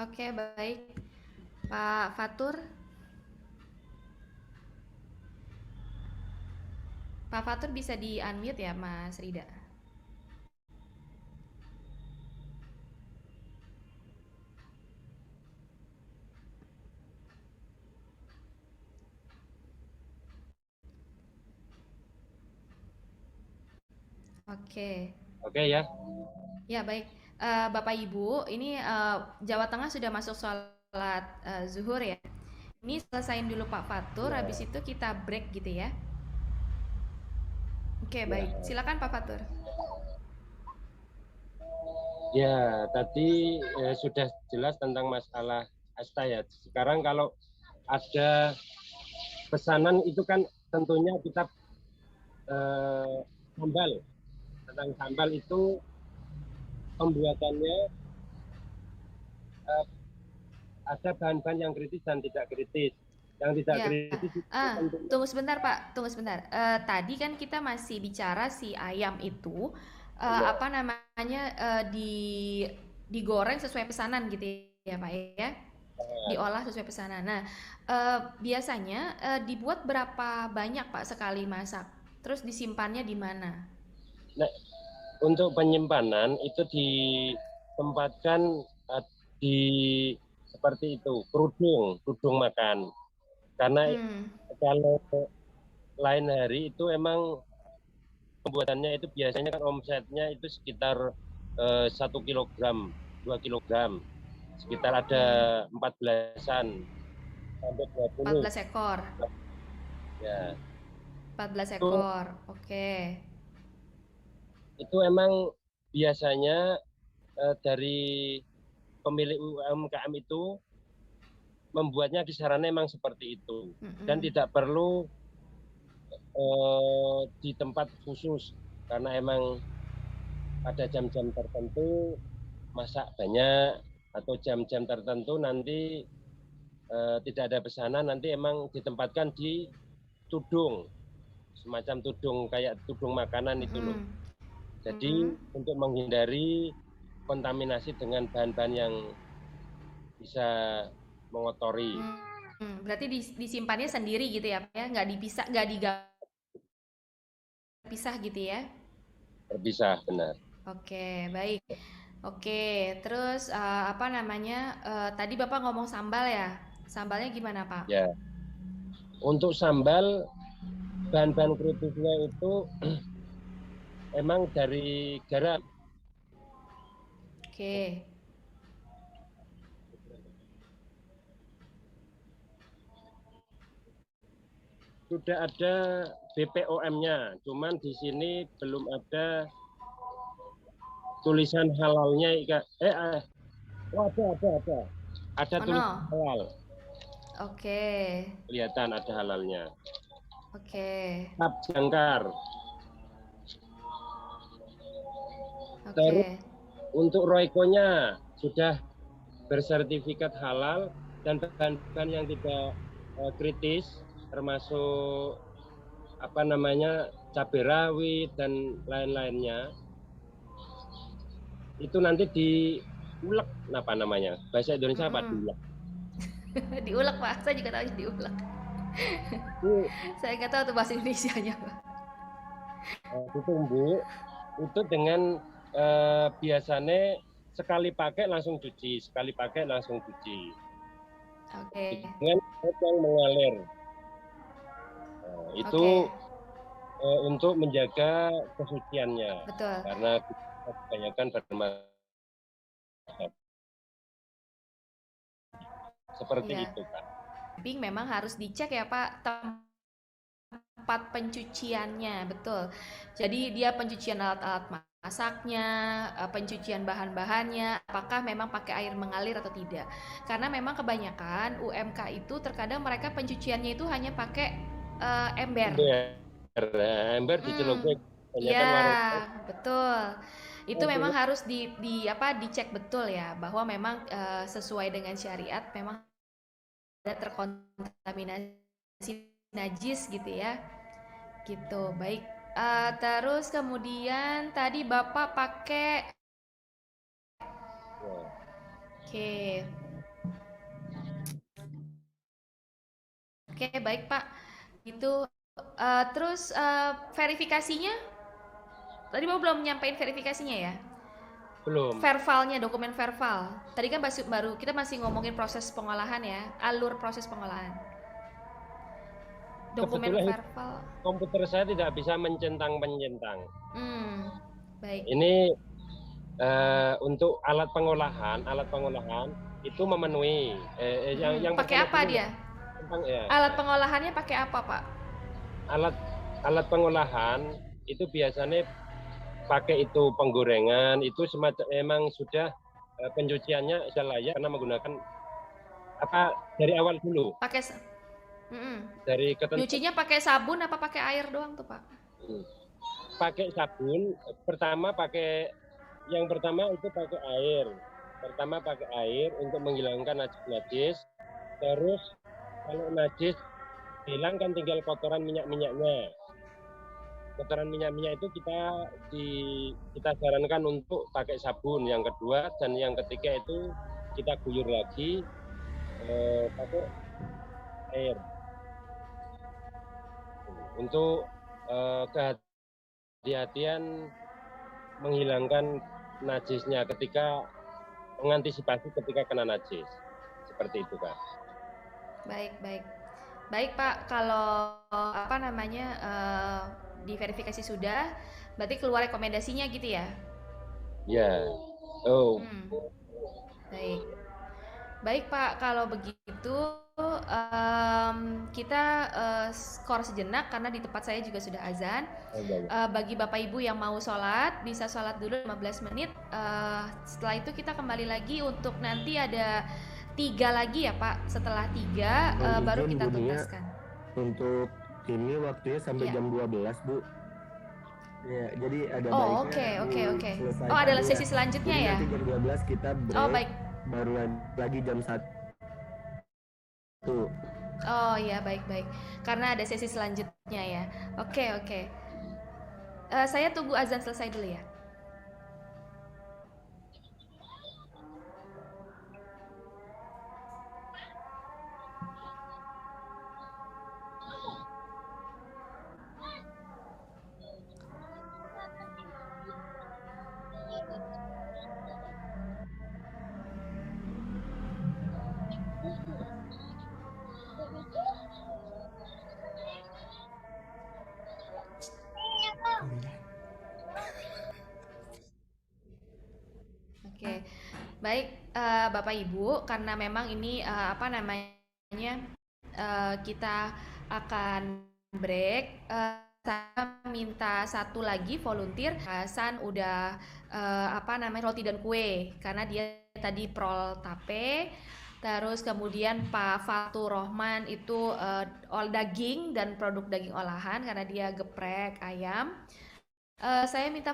Oke, baik. Pak Fatur, Pak Fatur bisa di-unmute ya, Mas Rida? Oke.
Oke ya.
Ya, baik. Bapak Ibu, ini Jawa Tengah sudah masuk sholat zuhur ya. Ini selesain dulu Pak Fatur,
Ya,
habis itu kita break gitu ya. Oke,
ya.
baik. Silakan Pak Fatur.
Ya, tadi sudah jelas tentang masalah asta ya. Sekarang kalau ada pesanan itu kan tentunya kita sambal. Tentang sambal itu pembuatannya ada bahan-bahan yang kritis dan tidak kritis. Yang tidak
Ya,
kritis itu tentunya
tunggu sebentar Pak, tunggu sebentar. Tadi kan kita masih bicara si ayam itu
ya,
apa namanya digoreng sesuai pesanan gitu ya Pak ya, diolah sesuai pesanan. Nah, biasanya dibuat berapa banyak Pak sekali masak? Terus disimpannya di mana?
nah, untuk penyimpanan itu ditempatkan di seperti itu, kerudung makan. Karena
Hmm,
kalau lain hari itu emang pembuatannya itu biasanya kan omsetnya itu sekitar 1 kilogram, 2 kilogram, sekitar ada 14-an sampai 20
14 ekor.
ya.
14
Itu
ekor. Oke.
itu emang biasanya dari pemilik UMKM itu membuatnya kisarannya emang seperti itu dan
Mm-mm.
tidak perlu di tempat khusus karena emang pada jam-jam tertentu masak banyak atau jam-jam tertentu nanti tidak ada pesanan nanti emang ditempatkan di tudung semacam tudung kayak tudung makanan itu loh.
Mm-mm.
Jadi
Mm-mm.
untuk menghindari kontaminasi dengan bahan-bahan yang bisa mengotori.
Berarti disimpannya sendiri gitu ya, Pak ya? Nggak dipisah, nggak dipisah gitu ya?
Terpisah benar.
Oke, baik. Oke, terus apa namanya? Tadi Bapak ngomong sambal ya? Sambalnya gimana, Pak?
Ya, untuk sambal bahan-bahan kritisnya itu emang dari garam.
Oke.
Sudah ada BPOM-nya, cuman di sini belum ada tulisan halalnya. Oh, ada. Ada tulisan
Ono.
halal.
Oke.
Kelihatan ada halalnya.
Oke.
Tap jangkar. Terus
Oke.
untuk Royco-nya sudah bersertifikat halal dan bahan-bahan yang tidak kritis termasuk apa namanya cabai rawit dan lain-lainnya itu nanti diulek apa namanya bahasa Indonesia apa
Mm-mm.
diulek
Diulek, Pak. Saya juga tahu diulek.
itu
Saya nggak tahu tuh bahasa Indonesianya, Pak.
ditumbuk itu dengan biasanya sekali pakai langsung cuci
Oke.
dengan air yang mengalir. Itu
Oke.
untuk menjaga kesuciannya
Betul.
karena kita kebanyakan bermasalah seperti
Iya.
itu Kak.
Tapi memang harus dicek ya Pak tempat pencuciannya, betul. Jadi dia pencucian alat-alat masaknya, pencucian bahan-bahannya, apakah memang pakai air mengalir atau tidak. Karena memang kebanyakan UMK itu terkadang mereka pencuciannya itu hanya pakai ember.
Ember di
Hmm,
Cilogok kebanyakan
ya,
warung
betul. Itu memang
dulu.
harus dicek betul ya bahwa memang sesuai dengan syariat memang ada terkontaminasi najis gitu ya. Gitu. Baik. Terus kemudian tadi Bapak pakai
Ya.
Oke. Oke, baik Pak. Itu terus verifikasinya tadi Bapak belum nyampein verifikasinya ya?
Belum.
Vervalnya, dokumen verval. Tadi kan baru kita masih ngomongin proses pengolahan ya, alur proses pengolahan. Dokumen
Kebetulan
verval.
komputer saya tidak bisa mencentang-mencentang.
Hmm, baik.
Ini untuk alat pengolahan itu memenuhi yang
Pakai
pertama
apa
dulu
dia?
tentang ya
Alat pengolahannya pakai apa, Pak?
alat alat pengolahan itu biasanya pakai itu penggorengan itu semacam emang sudah pencuciannya sudah layak karena menggunakan apa dari awal dulu
Pakai mm-mm.
dari ketentuan
Nyucinya pakai sabun apa pakai air doang tuh, Pak?
pakai sabun yang pertama itu pakai air untuk menghilangkan najis terus kalau najis hilang kan tinggal kotoran minyak-minyaknya itu kita sarankan untuk pakai sabun yang kedua dan yang ketiga itu kita guyur lagi pakai air untuk kehati-hatian menghilangkan najisnya ketika mengantisipasi ketika kena najis seperti itu Kak.
Baik, baik. Baik, Pak. Kalau apa namanya diverifikasi sudah, berarti keluar rekomendasinya gitu ya?
Ya. Oh.
Baik. Baik, Pak. Kalau begitu kita skor sejenak karena di tempat saya juga sudah azan. Bagi Bapak Ibu yang mau sholat, bisa sholat dulu 15 menit. Setelah itu kita kembali lagi untuk nanti ada 3 lagi ya Pak. Setelah 3 baru kita tuntaskan.
Untuk ini waktunya sampai
Iya.
jam 12 Bu. Ya, jadi ada
Oh,
baiknya
oke.
selesai
Oh, ada
tadi
sesi selanjutnya
Jadi
ya?
nanti jam 12 kita break.
Oh, baik.
Baru lagi jam 1.
Oh ya, baik. Karena ada sesi selanjutnya ya. Oke. Saya tunggu azan selesai dulu ya. Oke. Baik, Bapak Ibu, karena memang ini apa namanya kita akan break. Saya minta satu lagi volunteer. Hasan udah apa namanya roti dan kue karena dia tadi prol tape. Terus kemudian Pak Fatur Rohman itu all daging dan produk daging olahan karena dia geprek ayam. Saya minta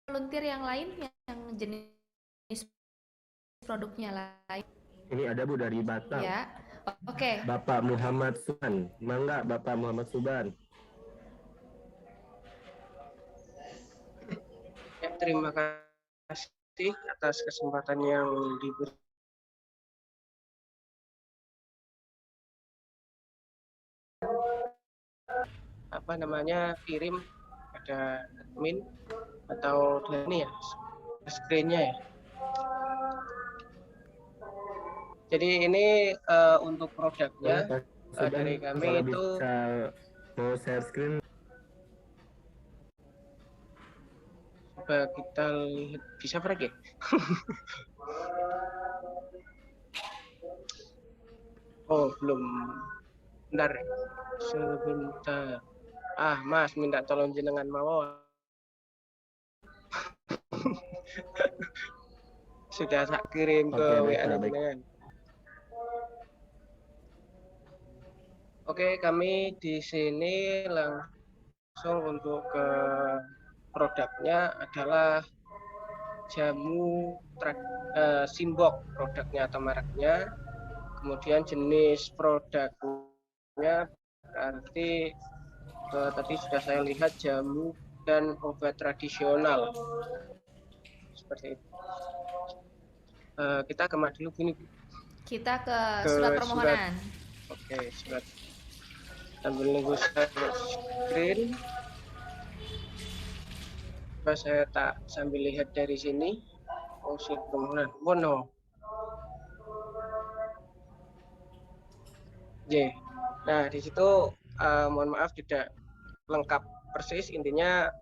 volunteer yang lain yang jenis produknya lain.
Ini ada Bu dari Batam.
Ya. Oke.
Bapak Muhammad Suban. Mangga Bapak Muhammad Suban.
Ya, terima kasih atas kesempatan yang diberi. Apa namanya kirim ada admin atau ini ya screennya ya. Jadi ini untuk produknya dari kami itu
mau share screen.
Coba kita lihat bisa pergi. Oh belum. Bentar. Sebentar. Mas minta tolong jenengan mawon. Sudah tak kirim ke
Oke, baik,
WA
Pak, baik.
dengan. Oke, kami di sini langsung untuk ke produknya adalah jamu simbok produknya atau mereknya. Kemudian jenis produknya berarti tadi sudah saya lihat jamu dan obat tradisional seperti itu. Kita kemana dulu gini Bu?
Kita ke
Ke
surat
surat.
permohonan.
Oke, surat. Sambil nunggu saya screen. Coba saya tak sambil lihat dari sini. Oh, surat permohonan. Oh no. J. Nah, di situ mohon maaf tidak lengkap persis. Intinya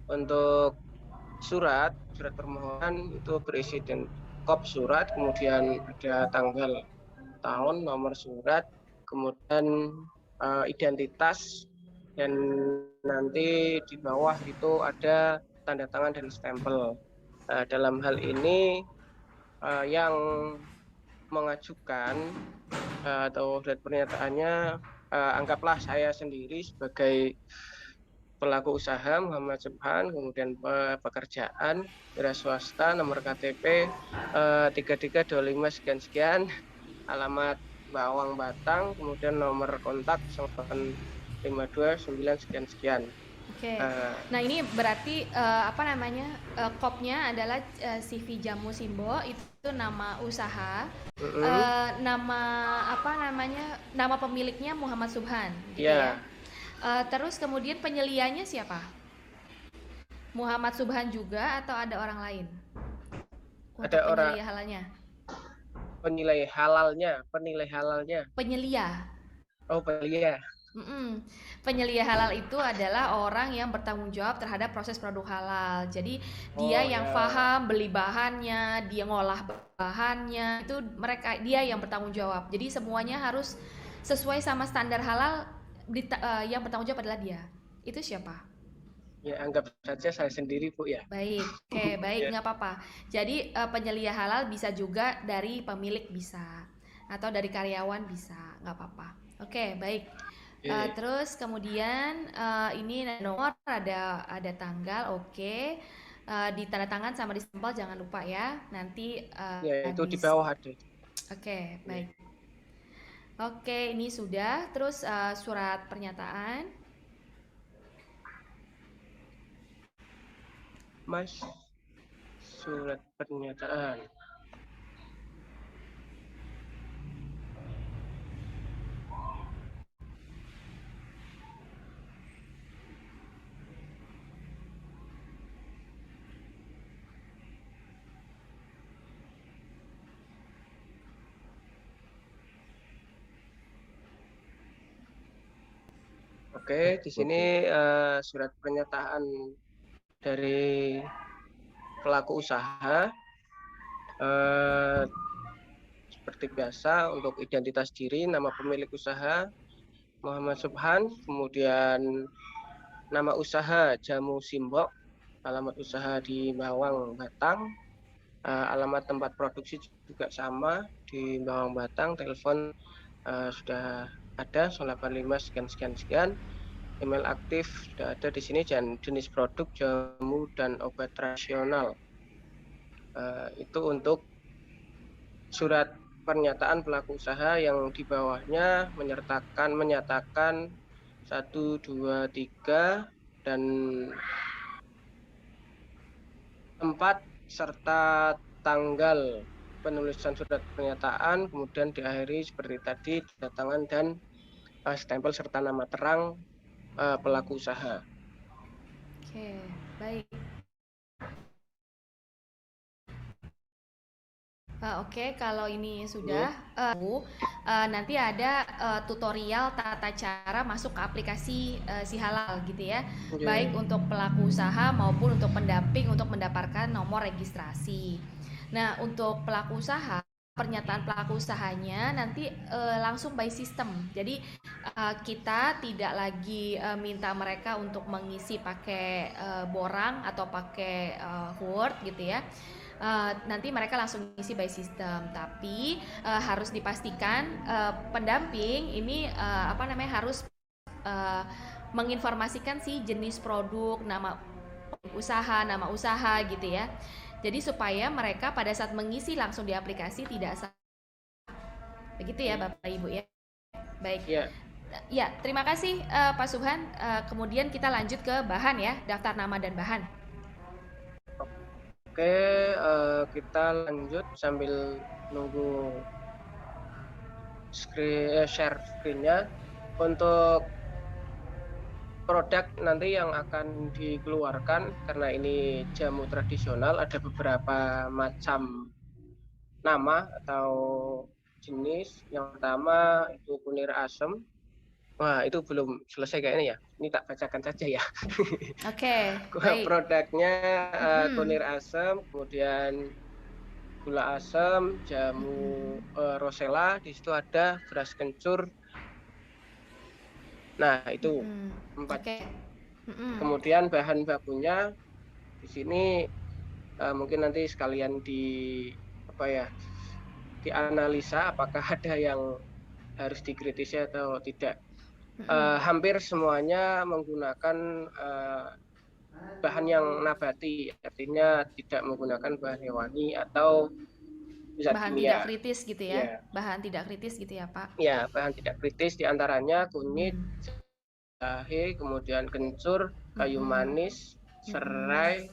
untuk surat permohonan itu berisi kop surat, kemudian ada tanggal, tahun, nomor surat, kemudian identitas, dan nanti di bawah itu ada tanda tangan dan stempel. Dalam hal ini yang mengajukan atau surat pernyataannya anggaplah saya sendiri sebagai pelaku usaha Muhammad Subhan, kemudian pekerjaan wira swasta, nomor KTP 3325 sekian-sekian, alamat Bawang Batang, kemudian nomor kontak 0852 sekian-sekian.
Oke. Nah, ini berarti kopnya adalah CV Jamu Simbo, itu nama usaha. Nama pemiliknya Muhammad Subhan gitu ya. Terus kemudian penyelianya siapa? Muhammad Subhan juga atau ada orang lain? Untuk
ada orang penilai halalnya.
Penyelia.
Oh, penyelia.
Penyelia halal itu adalah orang yang bertanggung jawab terhadap proses produk halal. Jadi dia yang paham beli bahannya, dia ngolah bahannya, itu dia yang bertanggung jawab. Jadi semuanya harus sesuai sama standar halal. Yang bertanggung jawab adalah dia. Itu siapa?
Ya, anggap saja saya sendiri Bu ya.
Baik, oke, baik, nggak apa-apa. Jadi penyelia halal bisa juga dari pemilik bisa, atau dari karyawan bisa, nggak apa-apa. Oke, baik. Terus kemudian ini nomor, ada tanggal, oke. Di tanda tangan sama di stempel jangan lupa ya. Nanti
itu di bawah ada.
Oke, baik. Oke, ini sudah. Terus surat pernyataan.
Mas, surat pernyataan. Oke, di sini surat pernyataan dari pelaku usaha. Seperti biasa untuk identitas diri, nama pemilik usaha Muhammad Subhan, kemudian nama usaha Jamu Simbok, alamat usaha di Bawang Batang, alamat tempat produksi juga sama di Bawang Batang, telepon sudah ada 085 sekian, email aktif sudah ada di sini, dan jenis produk jamu dan obat tradisional. Itu untuk surat pernyataan pelaku usaha yang di bawahnya menyatakan 1, 2, 3 dan 4 serta tanggal penulisan surat pernyataan, kemudian diakhiri seperti tadi tanda tangan dan stempel serta nama terang pelaku usaha.
Oke, baik. Oke, kalau ini sudah, nanti ada tutorial tata cara masuk ke aplikasi Si Halal gitu ya. Baik untuk pelaku usaha maupun untuk pendamping untuk mendapatkan nomor registrasi. Nah, untuk pelaku usaha pernyataan pelaku usahanya nanti langsung by system. Jadi kita tidak lagi minta mereka untuk mengisi pakai borang atau pakai Word gitu ya. Nanti mereka langsung isi by system, tapi harus dipastikan pendamping ini harus menginformasikan si jenis produk, nama usaha gitu ya. Jadi supaya mereka pada saat mengisi langsung di aplikasi tidak salah. Begitu ya Bapak Ibu ya. Baik. Ya, terima kasih Pak Subhan. Kemudian kita lanjut ke bahan ya, daftar nama dan bahan.
Oke, kita lanjut sambil nunggu share screen-nya. Untuk produk nanti yang akan dikeluarkan, karena ini jamu tradisional, ada beberapa macam nama atau jenis. Yang pertama itu kunir asem. Wah, itu belum selesai kayaknya ya. Ini tak bacakan saja ya.
Oke, baik.
Produknya kunir asem, kemudian gula asem, jamu rosella, di situ ada beras kencur. Nah, itu 4.
Okay.
Kemudian bahan bakunya di sini mungkin nanti sekalian dianalisa apakah ada yang harus dikritisi atau tidak. Hampir semuanya menggunakan bahan yang nabati, artinya tidak menggunakan bahan hewani atau
bahan tidak kritis gitu ya. Bahan tidak kritis gitu ya Pak.
Ya, bahan tidak kritis diantaranya kunyit, jahe, kemudian kencur, kayu manis, serai,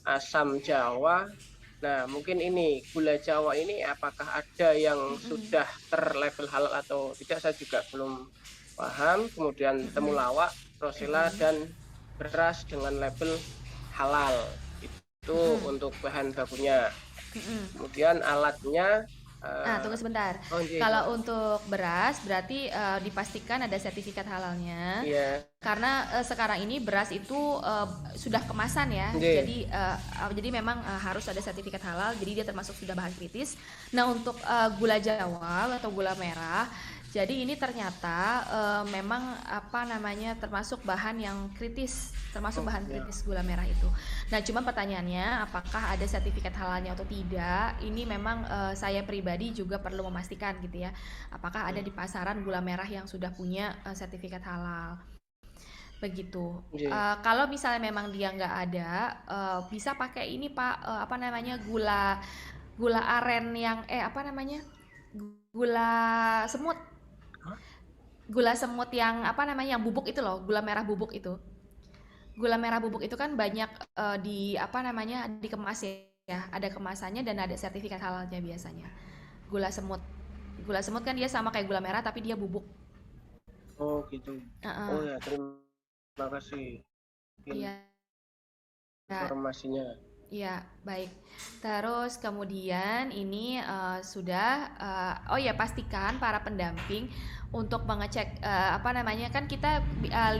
asam jawa. Nah, mungkin ini gula jawa ini apakah ada yang sudah terlabel halal atau tidak, saya juga belum paham. Kemudian temulawak, rosella, dan beras dengan label halal. Itu untuk bahan bakunya. Kemudian alatnya
tunggu sebentar. Kalau untuk beras berarti dipastikan ada sertifikat halalnya. Karena sekarang ini beras itu sudah kemasan ya. Jadi memang harus ada sertifikat halal. Jadi dia termasuk sudah bahan kritis. Nah, untuk gula jawa atau gula merah, jadi ini ternyata memang termasuk bahan yang kritis, bahan kritis gula merah itu. Nah, cuma pertanyaannya apakah ada sertifikat halalnya atau tidak? Ini memang saya pribadi juga perlu memastikan gitu ya. Apakah ada di pasaran gula merah yang sudah punya sertifikat halal? Begitu. Kalau misalnya memang dia nggak ada, bisa pakai ini Pak, gula aren yang gula semut. Gula semut yang yang bubuk itu loh, gula merah bubuk itu. Gula merah bubuk itu kan banyak dikemas ya, ada kemasannya dan ada sertifikat halalnya biasanya. Gula semut kan dia sama kayak gula merah tapi dia bubuk.
Oh gitu. Oh ya, terima kasih informasinya.
Iya, baik. Terus kemudian ini pastikan para pendamping untuk mengecek kan kita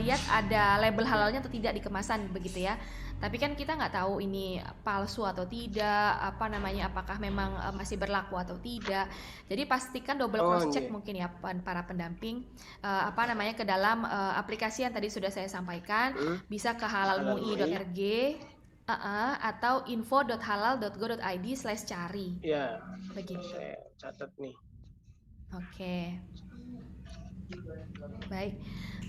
lihat ada label halalnya atau tidak di kemasan begitu ya. Tapi kan kita nggak tahu ini palsu atau tidak, apakah memang masih berlaku atau tidak. Jadi pastikan double cross check mungkin ya para pendamping ke dalam aplikasi yang tadi sudah saya sampaikan, bisa ke halalmui.org atau info.halal.go.id/cari.
Ya,
begitu.
Saya catat nih.
Oke. Baik.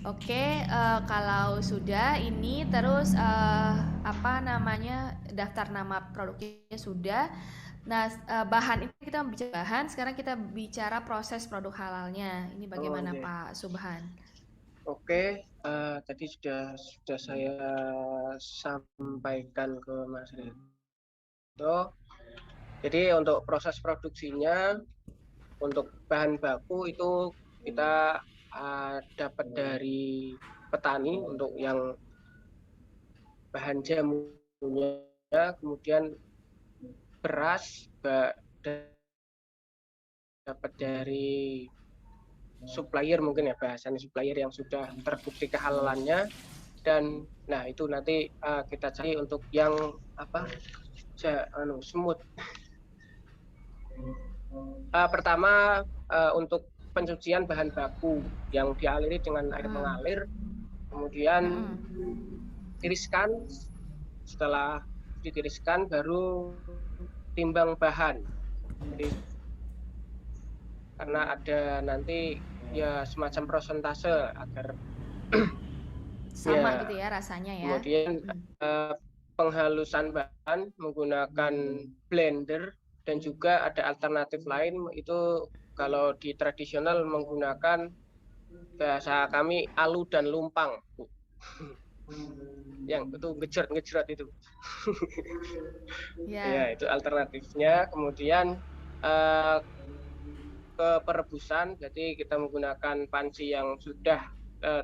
Oke, kalau sudah ini terus daftar nama produknya sudah. Nah, bahan ini kita bicara bahan, sekarang kita bicara proses produk halalnya. Ini bagaimana Pak Subhan?
Oke, tadi sudah saya sampaikan ke Mas Rito. Jadi untuk proses produksinya, untuk bahan baku itu kita dapat dari petani untuk yang bahan jamunya, kemudian beras dapat dari supplier, mungkin ya bahasanya supplier yang sudah terbukti kehalalannya. Dan nah itu nanti kita cari untuk yang semut. Pertama untuk pencucian bahan baku yang dialiri dengan air mengalir, kemudian tiriskan. Setelah ditiriskan baru timbang bahan. Jadi, karena ada nanti ya semacam prosentase agar
Sama
ya,
gitu ya rasanya ya.
kemudian penghalusan bahan menggunakan blender, dan juga ada alternatif lain, itu kalau di tradisional menggunakan bahasa kami alu dan lumpang, Bu. Yang itu ngejrot itu. Ya, itu alternatifnya. Kemudian ke perebusan, jadi kita menggunakan panci yang sudah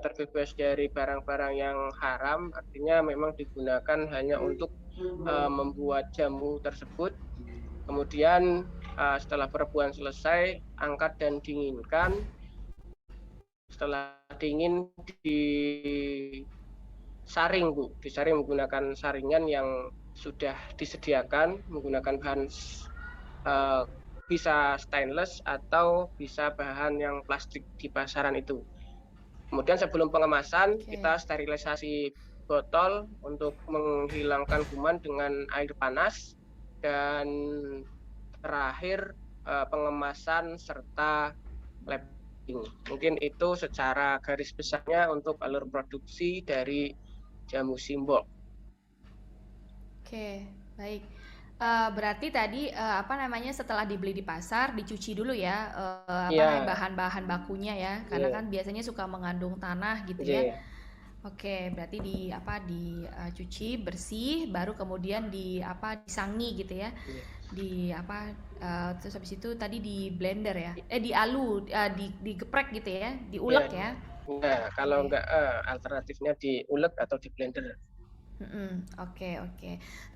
terbebas dari barang-barang yang haram, artinya memang digunakan hanya untuk membuat jamu tersebut. Kemudian setelah perebusan selesai, angkat dan dinginkan. Setelah dingin disaring, Bu. Disaring menggunakan saringan yang sudah disediakan, menggunakan bahan bisa stainless atau bisa bahan yang plastik di pasaran itu. Kemudian sebelum pengemasan, kita sterilisasi botol untuk menghilangkan kuman dengan air panas, dan terakhir pengemasan serta labeling. Mungkin itu secara garis besarnya untuk alur produksi dari jamu simbol.
Oke, baik. Berarti tadi setelah dibeli di pasar dicuci dulu ya bahan-bahan bakunya ya, karena kan biasanya suka mengandung tanah gitu ya. Oke, berarti dicuci bersih, baru kemudian disangi gitu ya. Terus habis itu tadi di blender ya, digeprek gitu ya, diulek ya.
Nah, kalau enggak alternatifnya diulek atau di blender.
Oke.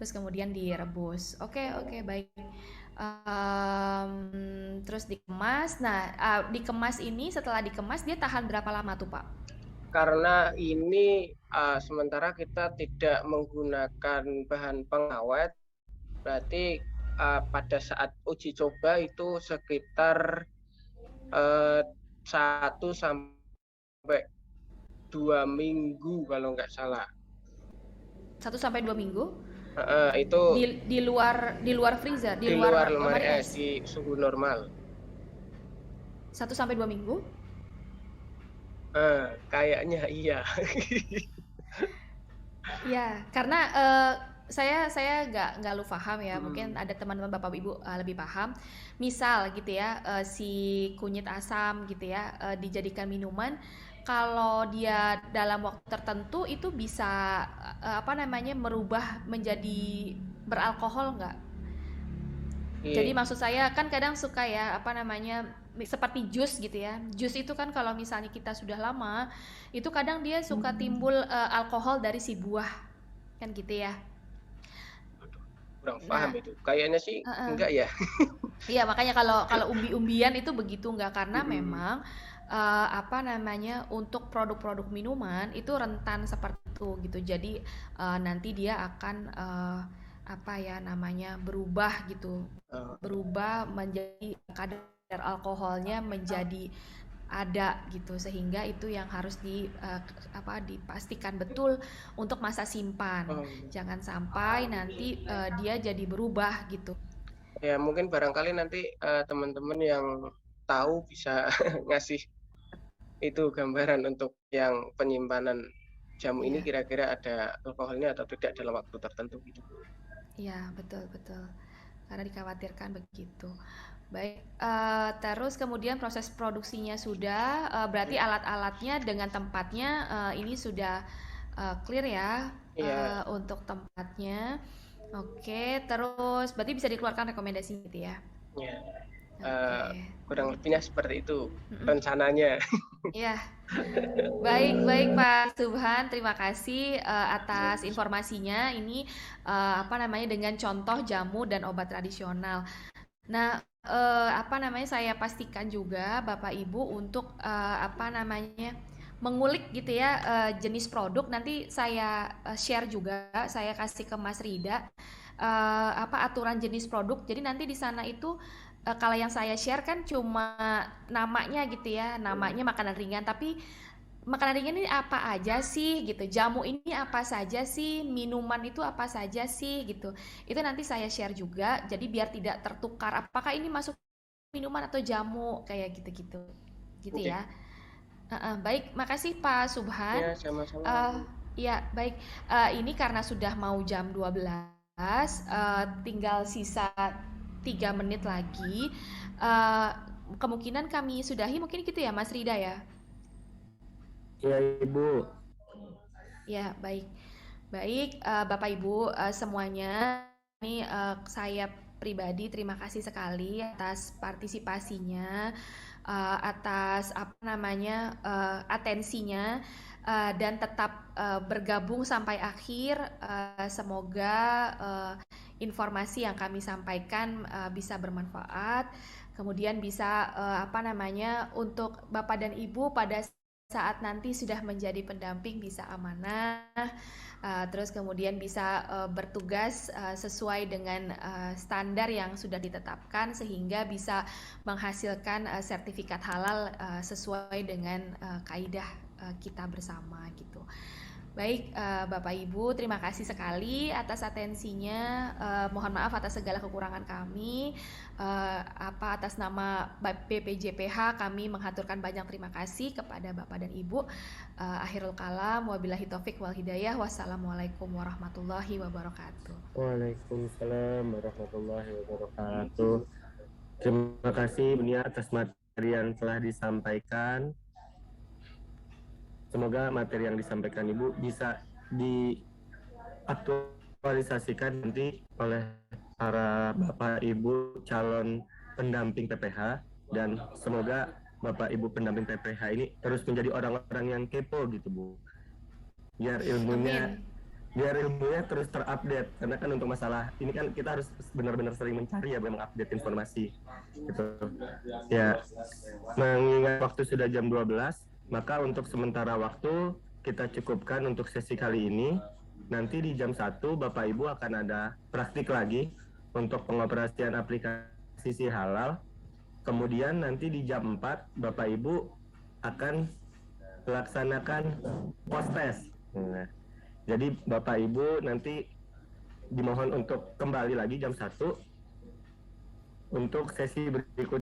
Terus kemudian direbus. Oke, baik. Terus dikemas. Nah, dikemas ini, setelah dikemas dia tahan berapa lama tuh, Pak?
Karena ini sementara kita tidak menggunakan bahan pengawet, berarti pada saat uji coba itu sekitar 1 sampai 2 minggu kalau nggak salah.
1 sampai 2 minggu?
Itu
di luar freezer,
di luar lemari es di suhu normal.
1 sampai 2 minggu?
Kayaknya iya.
Ya, karena saya nggak lu paham ya. Mungkin ada teman-teman Bapak Ibu lebih paham. Misal gitu ya, si kunyit asam gitu ya, dijadikan minuman. Kalau dia dalam waktu tertentu itu bisa merubah menjadi beralkohol nggak? Jadi maksud saya kan kadang suka ya seperti jus gitu ya. Jus itu kan kalau misalnya kita sudah lama, itu kadang dia suka timbul alkohol dari si buah, kan gitu ya.
Kurang paham itu. Kayaknya sih enggak ya.
Iya, makanya kalau umbi-umbian itu begitu enggak, karena memang untuk produk-produk minuman itu rentan seperti itu gitu. Jadi nanti dia akan berubah gitu. Berubah menjadi kadar alkoholnya menjadi ada gitu, sehingga itu yang harus dipastikan betul untuk masa simpan. Jangan sampai nanti dia jadi berubah gitu.
Ya, mungkin barangkali nanti teman-teman yang tahu bisa ngasih itu gambaran untuk yang penyimpanan jamu ini, kira-kira ada alkoholnya atau tidak dalam waktu tertentu gitu.
Iya, betul. Karena dikhawatirkan begitu. Baik, terus kemudian proses produksinya sudah, berarti alat-alatnya dengan tempatnya ini sudah clear ya, untuk tempatnya. Oke, terus berarti bisa dikeluarkan rekomendasi gitu ya?
Iya. Kurang lebihnya seperti itu rencananya.
Iya. Baik Pak Subhan, terima kasih atas informasinya. Ini dengan contoh jamu dan obat tradisional. Nah, saya pastikan juga Bapak Ibu untuk mengulik gitu ya jenis produk. Nanti saya share juga, saya kasih ke Mas Rida aturan jenis produk. Jadi nanti di sana itu kalau yang saya share kan cuma namanya gitu ya, namanya makanan ringan, tapi makanan ringan ini apa aja sih gitu, jamu ini apa saja sih, minuman itu apa saja sih gitu. Itu nanti saya share juga, jadi biar tidak tertukar apakah ini masuk minuman atau jamu kayak gitu-gitu. Gitu
Oke.
ya. Baik, makasih Pak Subhan.
Ya, sama-sama.
Ya, baik. Ini karena sudah mau jam 12, tinggal sisa 3 menit lagi. Eh, Kemungkinan kami sudahi mungkin gitu ya, Mas Rida ya.
Iya Ibu.
Ya, baik. Baik, Bapak Ibu semuanya, ini saya pribadi terima kasih sekali atas partisipasinya, atas apa namanya atensinya, dan tetap bergabung sampai akhir. Semoga informasi yang kami sampaikan bisa bermanfaat, kemudian bisa apa namanya untuk Bapak dan Ibu pada saat nanti sudah menjadi pendamping bisa amanah. Terus kemudian bisa bertugas sesuai dengan standar yang sudah ditetapkan sehingga bisa menghasilkan sertifikat halal sesuai dengan kaidah kita bersama gitu. Baik, Bapak Ibu, terima kasih sekali atas atensinya. Mohon maaf atas segala kekurangan kami. Atas nama BPJPH kami menghaturkan banyak terima kasih kepada Bapak dan Ibu. Akhirul kalam, wabillahi taufik wal hidayah. Wassalamualaikum warahmatullahi wabarakatuh.
Waalaikumsalam warahmatullahi wabarakatuh. Terima kasih Bunia atas materi yang telah disampaikan. Semoga materi yang disampaikan Ibu bisa diaktualisasikan nanti oleh para Bapak Ibu calon pendamping PPH, dan semoga Bapak Ibu pendamping PPH ini terus menjadi orang-orang yang kepo gitu Bu. Biar ilmunya terus terupdate, karena kan untuk masalah ini kan kita harus benar-benar sering mencari ya, mengupdate informasi gitu. Ya, mengingat waktu sudah jam 12, maka untuk sementara waktu kita cukupkan untuk sesi kali ini. Nanti di jam 1 Bapak Ibu akan ada praktik lagi untuk pengoperasian aplikasi Si Halal. Kemudian nanti di jam 4 Bapak Ibu akan melaksanakan post test. Nah, jadi Bapak Ibu nanti dimohon untuk kembali lagi jam 1 untuk sesi berikutnya.